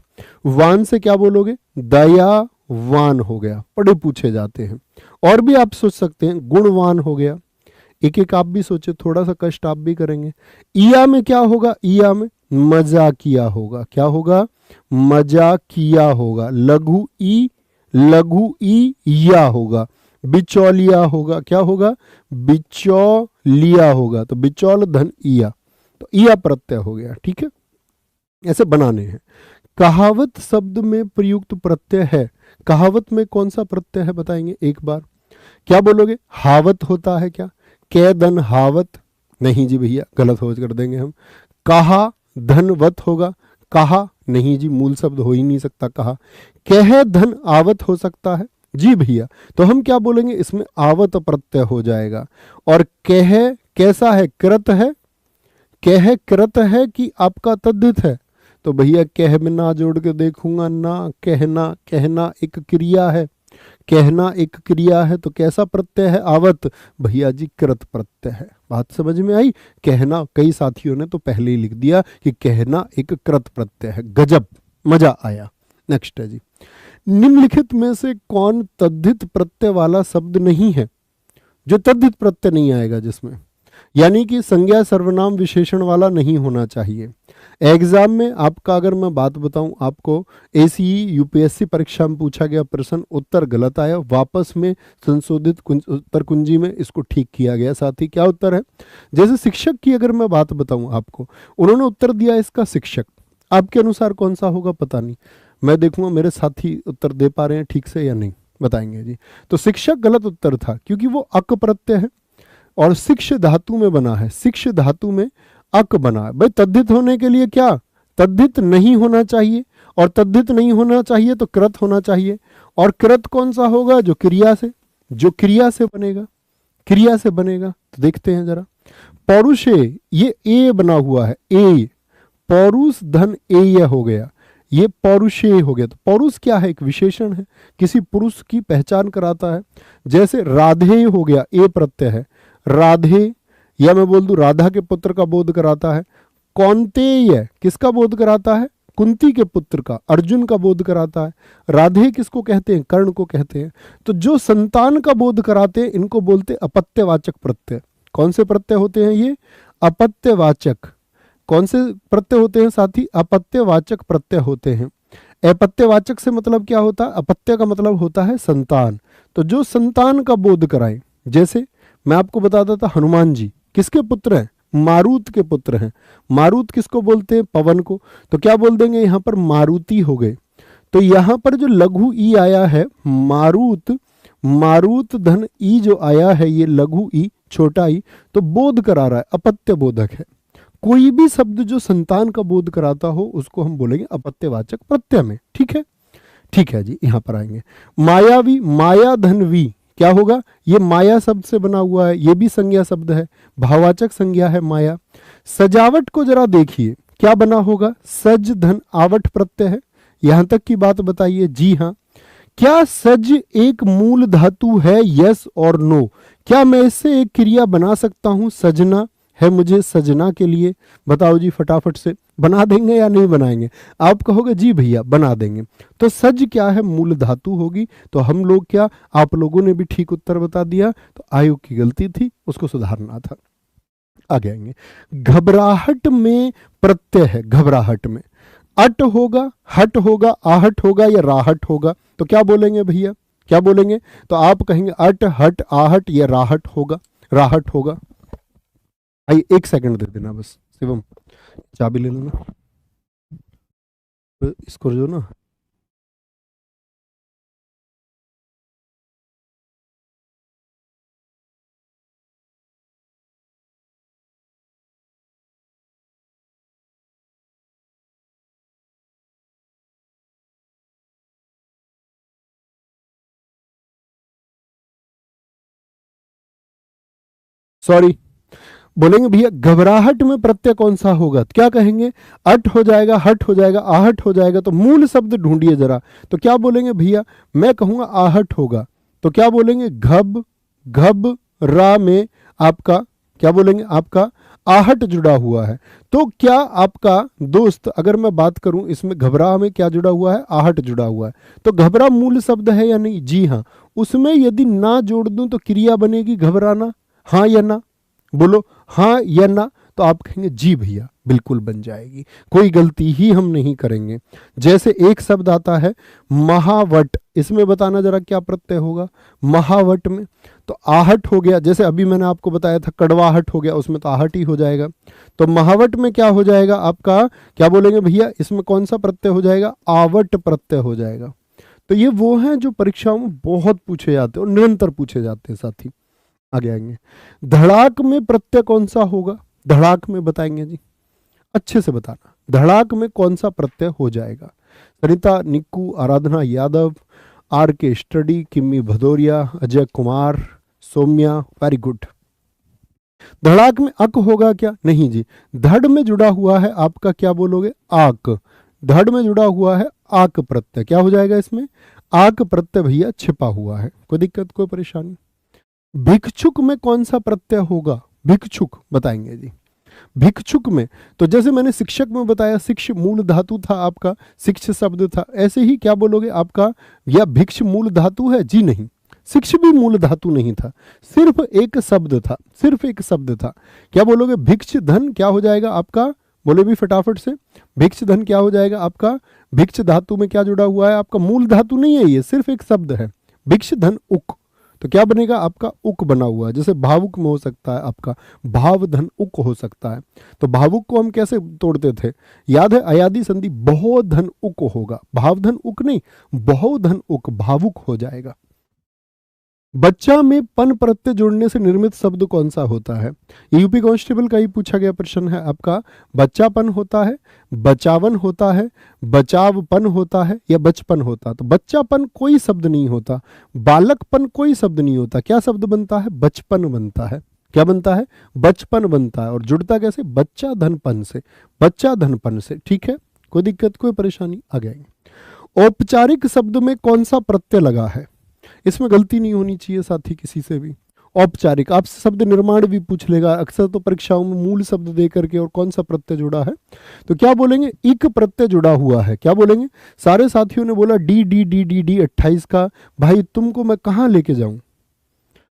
वान से क्या बोलोगे? दयावान हो गया, बड़े पूछे जाते हैं। और भी आप सोच सकते हैं, गुणवान हो गया। एक एक आप भी सोचे, थोड़ा सा कष्ट आप भी करेंगे। इया में क्या होगा? इया में मजा किया होगा। क्या होगा? मजा किया होगा। लघु ई, लघु ई या होगा। बिचौलिया होगा, क्या होगा? बिचौलिया होगा। तो बिचौल धन इया, तो इया प्रत्यय हो गया। ठीक है, ऐसे बनाने हैं। कहावत शब्द में प्रयुक्त प्रत्यय है, कहावत में कौन सा प्रत्यय है बताएंगे एक बार? क्या बोलोगे? हावत होता है क्या? कै धन हावत? नहीं जी भैया, गलत हो कर देंगे हम। कहा धनवत होगा? कहा नहीं जी, मूल शब्द हो ही नहीं सकता कहा। कह धन आवत हो सकता है? जी भैया, तो हम क्या बोलेंगे? इसमें आवत प्रत्यय हो जाएगा। और कह कैसा है? कृत है। कह कृत है कि आपका तद्धित है? तो भैया कह में ना जोड़ के देखूंगा ना, कहना, कहना एक क्रिया है, कहना एक क्रिया है, तो कैसा प्रत्यय है? आवत। भैया जी कृत प्रत्यय है। बात समझ में आई? कहना, कई साथियों ने तो पहले ही लिख दिया कि कहना एक कृत प्रत्यय है। गजब, मजा आया। नेक्स्ट है जी, निम्नलिखित में से कौन तद्धित प्रत्यय वाला शब्द नहीं है? जो तद्धित प्रत्यय नहीं आएगा जिसमें, यानी कि संज्ञा सर्वनाम विशेषण वाला नहीं होना चाहिए। एग्जाम में आपका अगर मैं बात बताऊं, आपको एसीई यूपीएससी परीक्षा में पूछा गया प्रश्न, उत्तर गलत आया, वापस में संशोधित उत्तर कुंजी में इसको ठीक किया गया। साथ ही क्या उत्तर है? जैसे शिक्षक की अगर मैं बात बताऊं आपको, उन्होंने उत्तर दिया इसका शिक्षक, आपके अनुसार कौन सा होगा पता नहीं, मैं देखूंगा मेरे साथी उत्तर दे पा रहे हैं ठीक से या नहीं, बताएंगे जी। तो शिक्षक गलत उत्तर था, क्योंकि वो अक प्रत्यय है और शिक्ष धातु में बना है, शिक्ष धातु में अक बना है। भाई तद्धित होने के लिए क्या? तद्धित नहीं होना चाहिए, और तद्धित नहीं होना चाहिए तो कृत होना चाहिए। और कृत कौन सा होगा? जो क्रिया से, जो क्रिया से बनेगा, क्रिया से बनेगा। तो देखते हैं जरा, पौरुषे, ये ए बना हुआ है, ए, पौरुष धन ए हो गया, ये पौरुषेय हो गया। तो पौरुष क्या है? एक विशेषण है, किसी पुरुष की पहचान कराता है। जैसे राधेय हो गया, ए प्रत्यय है, राधे, या मैं बोल दूं राधा के पुत्र का बोध कराता है। कौन्तेय किसका बोध कराता है? कुंती के पुत्र का, अर्जुन का बोध कराता है। राधे किसको कहते हैं? कर्ण को कहते हैं। तो जो संतान का बोध कराते हैं इनको बोलते अपत्यवाचक प्रत्यय। कौन से प्रत्यय होते हैं ये? अपत्यवाचक। कौन से प्रत्यय होते हैं साथी? अपत्यवाचक प्रत्यय होते हैं। अपत्यवाचक से मतलब क्या होता है? अपत्य का मतलब होता है संतान। तो जो संतान का बोध कराए, जैसे मैं आपको बताता था हनुमान जी किसके पुत्र हैं? मारुत के पुत्र हैं। मारुत किसको बोलते हैं? पवन को। तो क्या बोल देंगे यहां पर? मारुति हो गए। तो यहां पर जो लघु ई आया है मारुत, मारुत धन ई जो आया है ये लघु ई, छोटा ई, तो बोध करा रहा है, अपत्य बोधक है। कोई भी शब्द जो संतान का बोध कराता हो उसको हम बोलेंगे अपत्यवाचक प्रत्यय में। ठीक है, ठीक है जी। यहां पर आएंगे मायावी, माया धन वी क्या होगा? ये माया शब्द से बना हुआ है, ये भी संज्ञा शब्द है, भाववाचक संज्ञा है माया। सजावट को जरा देखिए क्या बना होगा? सज धन आवट प्रत्यय है। यहां तक की बात बताइए। जी हाँ। क्या सज एक मूल धातु है? यस और नो। क्या मैं इससे एक क्रिया बना सकता हूं? सजना है मुझे सजना के लिए। बताओ जी फटाफट से, बना देंगे या नहीं बनाएंगे? आप कहोगे जी भैया बना देंगे। तो सज क्या है? मूल धातु होगी। तो हम लोग क्या, आप लोगों ने भी ठीक उत्तर बता दिया। तो आयोग की गलती थी, उसको सुधारना था। आगे आएंगे। घबराहट में प्रत्यय है, घबराहट में अट होगा, हट होगा, आहट होगा या राहट होगा? तो क्या बोलेंगे भैया? क्या बोलेंगे? तो आप कहेंगे अट, हट, आहट या राहट होगा, राहट होगा। आइए एक सेकंड दे देना बस शिवम, चाबी ले लेना। तो इसको जो ना सॉरी बोलेंगे भैया घबराहट में प्रत्यय कौन सा होगा? तो क्या कहेंगे? अट हो जाएगा, हट हो जाएगा, आहट हो जाएगा। तो मूल शब्द ढूंढिए जरा। तो क्या बोलेंगे भैया? मैं कहूंगा आहट होगा। तो क्या बोलेंगे? घब, घब रा में आपका क्या बोलेंगे? आपका आहट जुड़ा हुआ है। तो क्या आपका दोस्त, अगर मैं बात करूं इसमें घबरा में क्या जुड़ा हुआ है? आहट जुड़ा हुआ है। तो घबरा मूल शब्द है या नहीं? जी हाँ। उसमें यदि ना जोड़ दूं तो क्रिया बनेगी घबराना। हाँ या ना? बोलो हाँ या ना। तो आप कहेंगे जी भैया बिल्कुल बन जाएगी, कोई गलती ही हम नहीं करेंगे। जैसे एक शब्द आता है महावट, इसमें बताना जरा क्या प्रत्यय होगा महावट में? तो आहट हो गया। जैसे अभी मैंने आपको बताया था कड़वाहट हो गया, उसमें तो आहट ही हो जाएगा। तो महावट में क्या हो जाएगा आपका? क्या बोलेंगे भैया? इसमें कौन सा प्रत्यय हो जाएगा? आवट प्रत्यय हो जाएगा। तो ये वो हैं जो परीक्षाओं में बहुत पूछे जाते हैं और निरंतर पूछे जाते हैं साथी। आगे आएंगे। धड़ाक में प्रत्यय कौन सा होगा? धड़ाक में बताएंगे जी, अच्छे से बताना। धड़ाक में कौन सा प्रत्यय हो जाएगा? Sarita, Nikku, Aradhana Yadav, R K study, Kimmi Bhadauria, Ajay Kumar, Saumya, very good. धड़ाक में अक होगा क्या? नहीं जी। धड़ में जुड़ा हुआ है आपका, क्या बोलोगे? आक। धड़ में जुड़ा हुआ है आक प्रत्यय, क्या हो जाएगा इसमें? आक प्रत्यय भैया छिपा हुआ है। कोई दिक्कत, कोई परेशानी? भिक्षुक में कौन सा प्रत्यय होगा? भिक्षुक बताएंगे जी। भिक्षुक में तो जैसे मैंने शिक्षक में बताया, शिक्ष मूल धातु था आपका, शिक्ष शब्द था, ऐसे ही क्या बोलोगे आपका? या भिक्ष मूल धातु है? जी नहीं, शिक्ष भी मूल धातु नहीं था, सिर्फ एक शब्द था, सिर्फ एक शब्द था। क्या बोलोगे? भिक्ष धन क्या हो जाएगा आपका? बोले भी फटाफट से। भिक्ष धन क्या हो जाएगा आपका? भिक्ष धातु में क्या जुड़ा हुआ है आपका? मूल धातु नहीं है, ये सिर्फ एक शब्द है। भिक्ष धन उक, तो क्या बनेगा आपका? उक बना हुआ है। जैसे भावुक में हो सकता है आपका भाव धन उक हो सकता है। तो भावुक को हम कैसे तोड़ते थे? याद है? अयादि संधि बहु धन उक होगा, भाव धन उक नहीं, बहु धन उक, भावुक हो जाएगा। बच्चा में पन प्रत्यय जोड़ने से निर्मित शब्द कौन सा होता है? यूपी कांस्टेबल का ही पूछा गया प्रश्न है आपका। बच्चापन होता है, बचावन होता है, बचावपन होता है या बचपन होता है? तो बच्चापन कोई शब्द नहीं होता, बालकपन कोई शब्द नहीं होता। क्या शब्द बनता है? बचपन बनता है। क्या बनता है? बचपन बनता है। और जुड़ता कैसे? बच्चा धनपन से, बच्चा धनपन से। ठीक है, कोई दिक्कत, कोई परेशानी? आगे आएंगे। औपचारिक शब्द में कौन सा प्रत्यय लगा है? इसमें गलती नहीं होनी चाहिए साथी किसी से भी। औपचारिक, आपसे शब्द निर्माण भी पूछ लेगा अक्सर तो परीक्षाओं में, मूल शब्द दे करके और कौन सा प्रत्यय जुड़ा है, तो क्या बोलेंगे? इक प्रत्यय जुड़ा हुआ है। क्या बोलेंगे? सारे साथियों ने बोला D D D D D 28 का। भाई तुमको मैं कहाँ लेके जाऊं,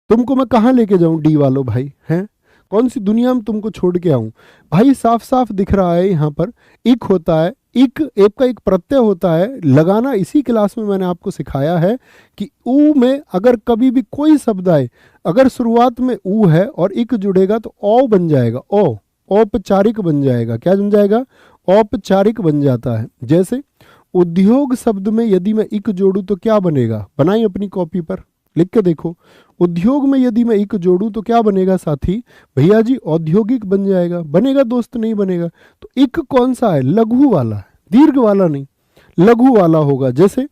तुमको मैं कहाँ लेके जाऊं डी वालों भाई, हैं कौन सी दुनिया में तुमको छोड़ के आऊं? भाई साफ साफ दिख रहा है यहाँ पर इक होता है, इक एक का एक प्रत्यय होता है लगाना। इसी क्लास में मैंने आपको सिखाया है कि ऊ में अगर कभी भी कोई शब्द आए, अगर शुरुआत में ऊ है और इक जुड़ेगा तो औ बन जाएगा, औ औपचारिक बन जाएगा। क्या बन जाएगा? औपचारिक बन जाता है। जैसे उद्योग शब्द में यदि मैं इक जोड़ूं तो क्या बनेगा? बनाई अपनी कॉपी पर लिख के देखो। उद्योग में यदि मैं इक जोड़ूं तो क्या बनेगा साथी? भैया जी औद्योगिक बन जाएगा। बनेगा दोस्त? नहीं बनेगा। तो इक कौन सा है? लघु वाला है, दीर्घ वाला नहीं, लघु वाला होगा। जैसे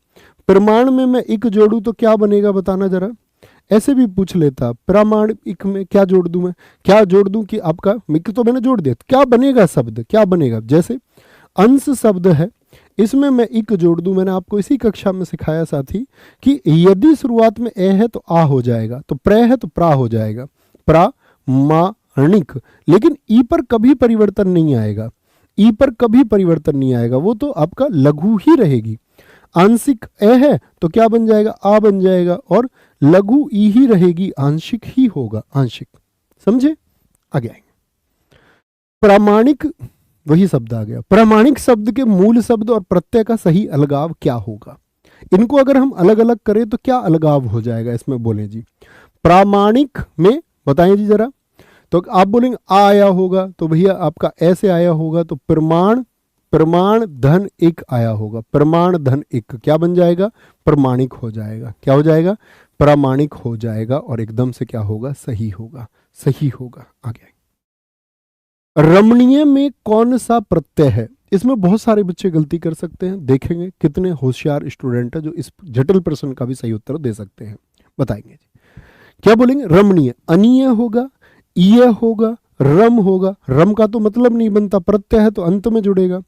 प्रमाण में मैं इक जोड़ूं तो क्या बनेगा? बताना जरा। ऐसे भी पूछ लेता, प्रमाण इक में क्या जोड़ दूं मैं? क्या जोड़ दूं कि आपका इक तो मैंने जोड़ दिया, क्या बनेगा शब्द? क्या बनेगा? जैसे अंश शब्द है, इसमें मैं इक जोड़ दूं। मैंने आपको इसी कक्षा में सिखाया साथी कि यदि शुरुआत में ए है तो आ हो जाएगा, तो प्र है तो प्रा हो जाएगा, प्रामाणिक। लेकिन ई पर कभी परिवर्तन नहीं आएगा, ई पर कभी परिवर्तन नहीं आएगा, वो तो आपका लघु ही रहेगी। आंशिक ए है तो क्या बन जाएगा? आ बन जाएगा, और लघु ई ही रहेगी, आंशिक ही होगा, आंशिक। समझे? आगे आएंगे। प्रामाणिक, वही शब्द आ गया। प्रामाणिक शब्द के मूल शब्द और प्रत्यय का सही अलगाव क्या होगा? इनको अगर हम अलग अलग करें तो क्या अलगाव हो जाएगा इसमें? बोले जी। प्रामाणिक में बताएं जी जरा। तो आप बोलेंगे आ आया होगा, तो भैया आपका ऐसे आया होगा, तो प्रमाण, प्रमाण धन एक आया होगा, प्रमाण धन एक क्या बन जाएगा? प्रमाणिक हो जाएगा। क्या हो जाएगा? प्रामाणिक हो जाएगा, और एकदम से क्या होगा? सही होगा, सही होगा। आगे रमणीय में कौन सा प्रत्यय है? इसमें बहुत सारे बच्चे गलती कर सकते हैं, देखेंगे कितने होशियार स्टूडेंट है जो इस जटिल प्रश्न का भी सही उत्तर दे सकते हैं। बताएंगे जी। क्या बोलेंगे? रमणीय, अनीय होगा, ईय होगा, रम होगा। रम का तो मतलब नहीं बनता, प्रत्यय है तो अंत में जुड़ेगा।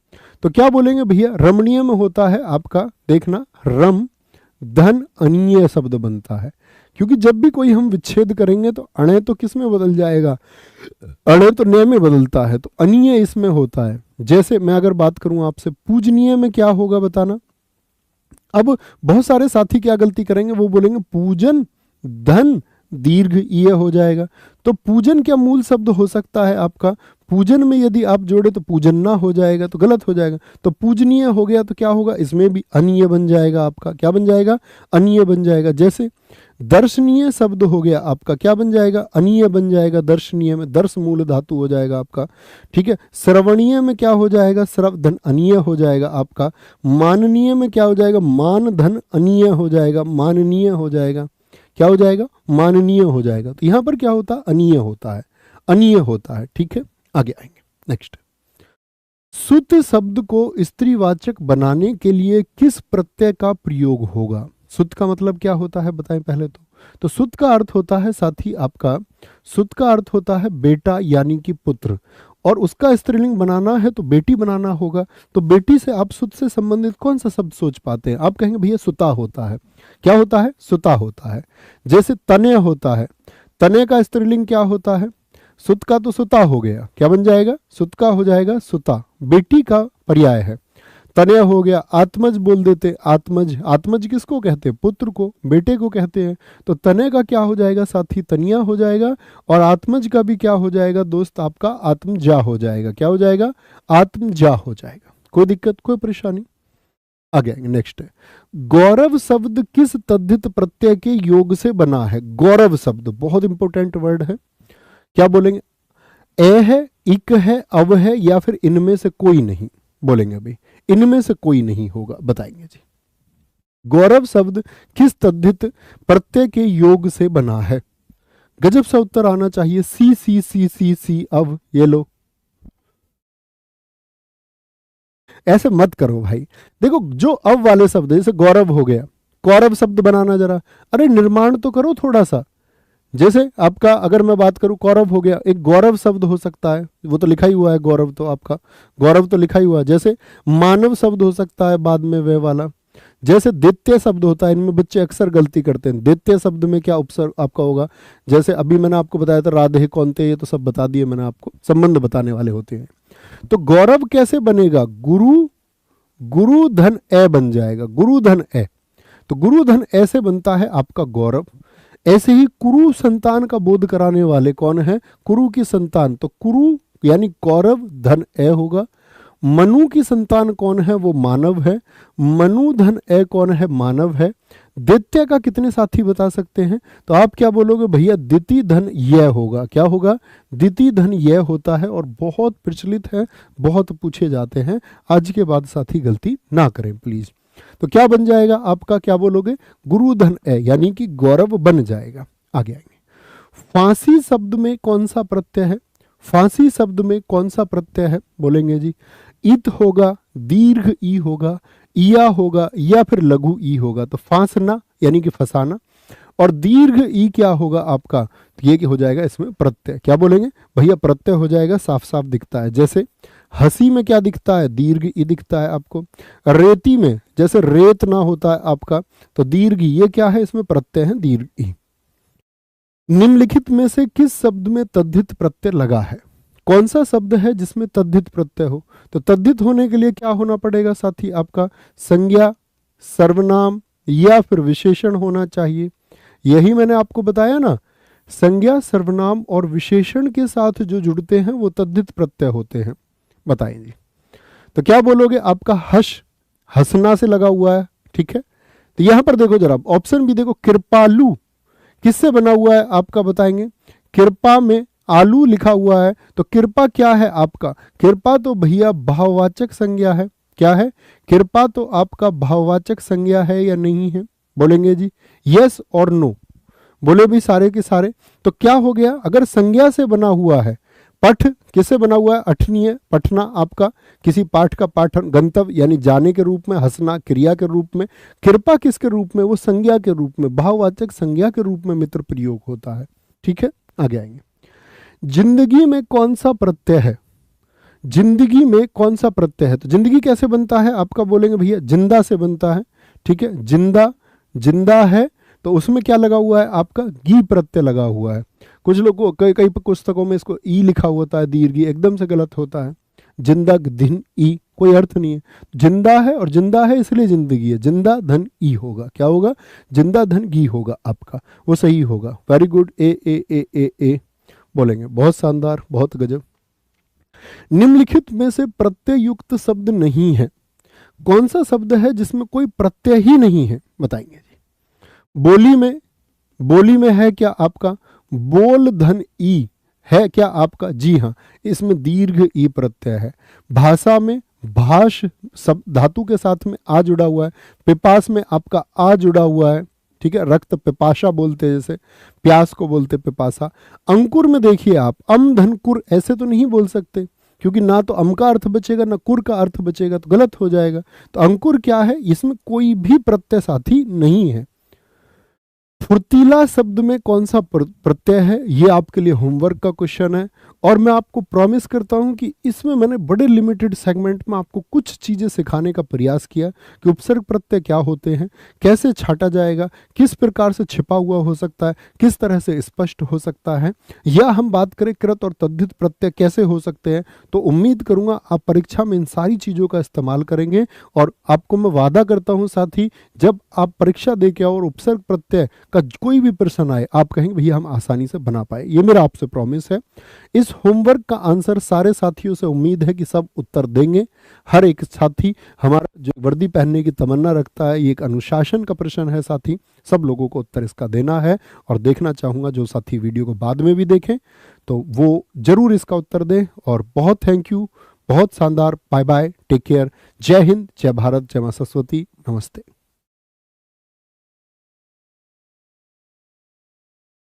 तो क्या बोलेंगे भैया? रमणीय में होता है आपका, देखना, रम धन अनीय शब्द बनता है। क्योंकि जब भी कोई हम विच्छेद करेंगे तो अणे तो किस में बदल जाएगा? अणे तो न में बदलता है, तो अनीय इसमें होता है। जैसे मैं अगर बात करूं आपसे, पूजनीय में क्या होगा बताना। अब बहुत सारे साथी क्या गलती करेंगे, वो बोलेंगे पूजन धन दीर्घ ईय हो जाएगा। तो पूजन क्या मूल शब्द हो सकता है आपका? पूजन में यदि आप जोड़े तो पूजन्ना हो जाएगा, तो गलत हो जाएगा। तो पूजनीय हो गया तो क्या होगा? इसमें भी अनीय बन जाएगा आपका। क्या बन जाएगा? अनीय बन जाएगा। जैसे दर्शनीय शब्द हो गया आपका, क्या बन जाएगा? अनीय बन जाएगा। दर्शनीय में दर्श मूल धातु हो जाएगा आपका, ठीक है। श्रवणीय में क्या हो जाएगा? श्रव धन अनीय हो जाएगा आपका। माननीय में क्या हो जाएगा? मान धन अनीय हो जाएगा, माननीय हो जाएगा। क्या हो जाएगा? माननीय हो जाएगा। तो यहां पर क्या होता है? अनीय होता है, अनीय होता है, ठीक है। आगे आएंगे। नेक्स्ट, सुत शब्द को स्त्रीवाचक बनाने के लिए किस प्रत्यय का प्रयोग होगा? सुत का मतलब क्या होता है बताएं पहले तो सुत का अर्थ होता है साथी आपका, सुत का अर्थ होता है बेटा यानी कि पुत्र, और उसका स्त्रीलिंग बनाना है तो बेटी बनाना होगा। तो बेटी से आप सुत से संबंधित कौन सा शब्द सोच पाते हैं? आप कहेंगे भैया सुता होता है। क्या होता है? सुता होता है। जैसे तनय होता है, तनय का स्त्रीलिंग क्या होता है? सुत का तो सुता हो गया, क्या बन जाएगा? सुत का हो जाएगा सुता, बेटी का पर्याय है। तनय हो गया, आत्मज बोल देते, आत्मज। आत्मज किसको कहते हैं? पुत्र को, बेटे को कहते हैं। तो तनय का क्या हो जाएगा साथी? तनिया हो जाएगा। और आत्मज का भी क्या हो जाएगा दोस्त? आपका आत्मजा हो जाएगा। क्या हो जाएगा? आत्मजा हो जाएगा। कोई दिक्कत, कोई परेशानी? आगे आएंगे। नेक्स्ट है, गौरव शब्द किस तद्धित प्रत्यय के योग से बना है? गौरव शब्द बहुत इंपॉर्टेंट वर्ड है। क्या बोलेंगे? ए है, इक है, अव है, या फिर इनमें से कोई नहीं? बोलेंगे अभी इनमें से कोई नहीं होगा। बताएंगे जी। गौरव शब्द किस तद्धित प्रत्यय के योग से बना है? गजब सा उत्तर आना चाहिए। सी सी सी सी सी अव। ये लो, ऐसे मत करो भाई। देखो जो अव वाले शब्द, जैसे गौरव हो गया, गौरव शब्द बनाना जरा। अरे निर्माण तो करो थोड़ा सा, जैसे आपका अगर मैं बात करूं कौरव हो गया, एक गौरव शब्द हो सकता है, वो तो लिखा ही हुआ है गौरव, तो आपका गौरव तो लिखा ही हुआ है। जैसे मानव शब्द हो सकता है बाद में वे वाला। जैसे द्वितीय शब्द होता है, इनमें बच्चे अक्सर गलती करते हैं। द्वितीय शब्द में क्या उपसर्ग आपका होगा, जैसे अभी मैंने आपको बताया था राधे कौनते, ये तो सब बता दिए मैंने आपको, संबंध बताने वाले होते हैं। तो गौरव कैसे बनेगा, गुरु, गुरु धन ए बन जाएगा, गुरु धन ए। तो गुरु धन ऐसे बनता है आपका गौरव। ऐसे ही कुरु संतान का बोध कराने वाले कौन है, कुरु की संतान, तो कुरु यानी कौरव धन ए होगा। मनु की संतान कौन है, वो मानव है। मनु धन ए कौन है, मानव है। द्वितीय का कितने साथी बता सकते हैं, तो आप क्या बोलोगे भैया, द्वितीय धन यह होगा। क्या होगा, द्वितीय धन यह होता है और बहुत प्रचलित है, बहुत पूछे जाते हैं। आज के बाद साथी गलती ना करें प्लीज। तो क्या बन जाएगा आपका, क्या बोलोगे, गुरु धन ए, यानी कि गौरव बन जाएगा। आगे आएंगे। फांसी शब्द में कौन सा प्रत्यय है, फांसी शब्द में कौन सा प्रत्यय है, बोलेंगे जी इत होगा, दीर्घ ई होगा, इया होगा, या फिर लघु ई होगा। तो फांसना यानी कि फंसाना, और दीर्घ ई क्या होगा आपका, तो ये क्या हो जाएगा इसमें प्रत्यय। क्या बोलेंगे भैया, प्रत्यय हो जाएगा, साफ साफ दिखता है। जैसे हंसी में क्या दिखता है, दीर्घ ई दिखता है आपको। रेती में जैसे रेत ना होता है आपका, तो दीर्घ ई, ये क्या है इसमें प्रत्यय है, दीर्घ ई। निम्नलिखित में से किस शब्द में तद्धित प्रत्यय लगा है, कौन सा शब्द है जिसमें तद्धित प्रत्यय हो। तो तद्धित होने के लिए क्या होना पड़ेगा साथी, आपका संज्ञा, सर्वनाम या फिर विशेषण होना चाहिए। यही मैंने आपको बताया ना, संज्ञा, सर्वनाम और विशेषण के साथ जो जुड़ते हैं वो तद्धित प्रत्यय होते हैं। बताइए तो क्या बोलोगे, आपका हश, हंसना से लगा हुआ है, ठीक है। तो यहां पर देखो जरा, ऑप्शन भी देखो, कृपालु किससे बना हुआ है आपका, बताएंगे। कृपा में आलू लिखा हुआ है, तो कृपा क्या है आपका, कृपा तो भैया भाववाचक संज्ञा है। क्या है, कृपा तो आपका भाववाचक संज्ञा है या नहीं है, बोलेंगे जी यस और नो, बोले भी सारे के सारे। तो क्या हो गया, अगर संज्ञा से बना हुआ है, पठ किससे बना हुआ है, अठनीय, पठना आपका किसी पाठ का पाठन, गंतव्य यानी जाने के रूप में, हंसना क्रिया के रूप में, कृपा किसके रूप में, वो संज्ञा के रूप में, भाववाचक संज्ञा के रूप में मित्र प्रयोग होता है, ठीक है। आगे आएंगे। जिंदगी में कौन सा प्रत्यय है, जिंदगी में कौन सा प्रत्यय है, तो जिंदगी कैसे बनता है आपका, बोलेंगे भैया जिंदा से बनता है, ठीक है। जिंदा, जिंदा है तो उसमें क्या लगा हुआ है आपका, गी प्रत्यय लगा हुआ है। कुछ लोगों कई कई पुस्तकों में इसको ई लिखा होता है, दीर्घी, एकदम से गलत होता है। जिंदा दिन ई, कोई अर्थ नहीं है। जिंदा है और जिंदा है इसलिए जिंदगी है, जिंदा धन ई होगा। क्या होगा, जिंदा धन गी होगा आपका, वो सही होगा। वेरी गुड, ए ए ए ए ए बोलेंगे, बहुत शानदार, बहुत गजब। निम्नलिखित में से प्रत्यय युक्त शब्द नहीं है, कौन सा शब्द है जिसमें कोई प्रत्यय ही नहीं है, बताएंगे जी। बोली में, बोली में है क्या आपका, बोल धन ई है क्या आपका, जी हाँ, इसमें दीर्घ ई प्रत्यय है। भाषा में भाष सब धातु के साथ में आ जुड़ा हुआ है। पिपास में आपका आ जुड़ा हुआ है, ठीक है। रक्त पिपाशा बोलते हैं, जैसे प्यास को बोलते पिपासा। अंकुर में देखिए आप, अम धन कुर ऐसे तो नहीं बोल सकते, क्योंकि ना तो अम का अर्थ बचेगा ना कुर का अर्थ बचेगा, तो गलत हो जाएगा। तो अंकुर क्या है, इसमें कोई भी प्रत्यय साथी नहीं है। फुर्तीला शब्द में कौन सा प्रत्यय है, ये आपके लिए होमवर्क का क्वेश्चन है। और मैं आपको प्रॉमिस करता हूं कि इसमें मैंने बड़े लिमिटेड सेगमेंट में आपको कुछ चीज़ें सिखाने का प्रयास किया कि उपसर्ग प्रत्यय क्या होते हैं, कैसे छाटा जाएगा, किस प्रकार से छिपा हुआ हो सकता है, किस तरह से स्पष्ट हो सकता है, या हम बात करें कृत और तद्धित प्रत्यय कैसे हो सकते हैं। तो उम्मीद करूंगा आप परीक्षा में इन सारी चीज़ों का इस्तेमाल करेंगे। और आपको मैं वादा करता हूँ साथी, जब आप परीक्षा दे के आओ और उपसर्ग प्रत्यय का कोई भी प्रश्न आए, आप कहेंगे भैया हम आसानी से बना पाए, ये मेरा आपसे प्रॉमिस है। इस होमवर्क का आंसर सारे साथियों से उम्मीद है कि सब उत्तर देंगे। हर एक साथी हमारा जो वर्दी पहनने की तमन्ना रखता है, ये एक अनुशासन का प्रश्न है साथी, सब लोगों को उत्तर इसका देना है। और देखना चाहूंगा जो साथी वीडियो को बाद में भी देखें तो वो जरूर इसका उत्तर दें। और बहुत थैंक यू, बहुत शानदार, बाय बाय, टेक केयर, जय हिंद, जय भारत, जय मां सरस्वती, नमस्ते।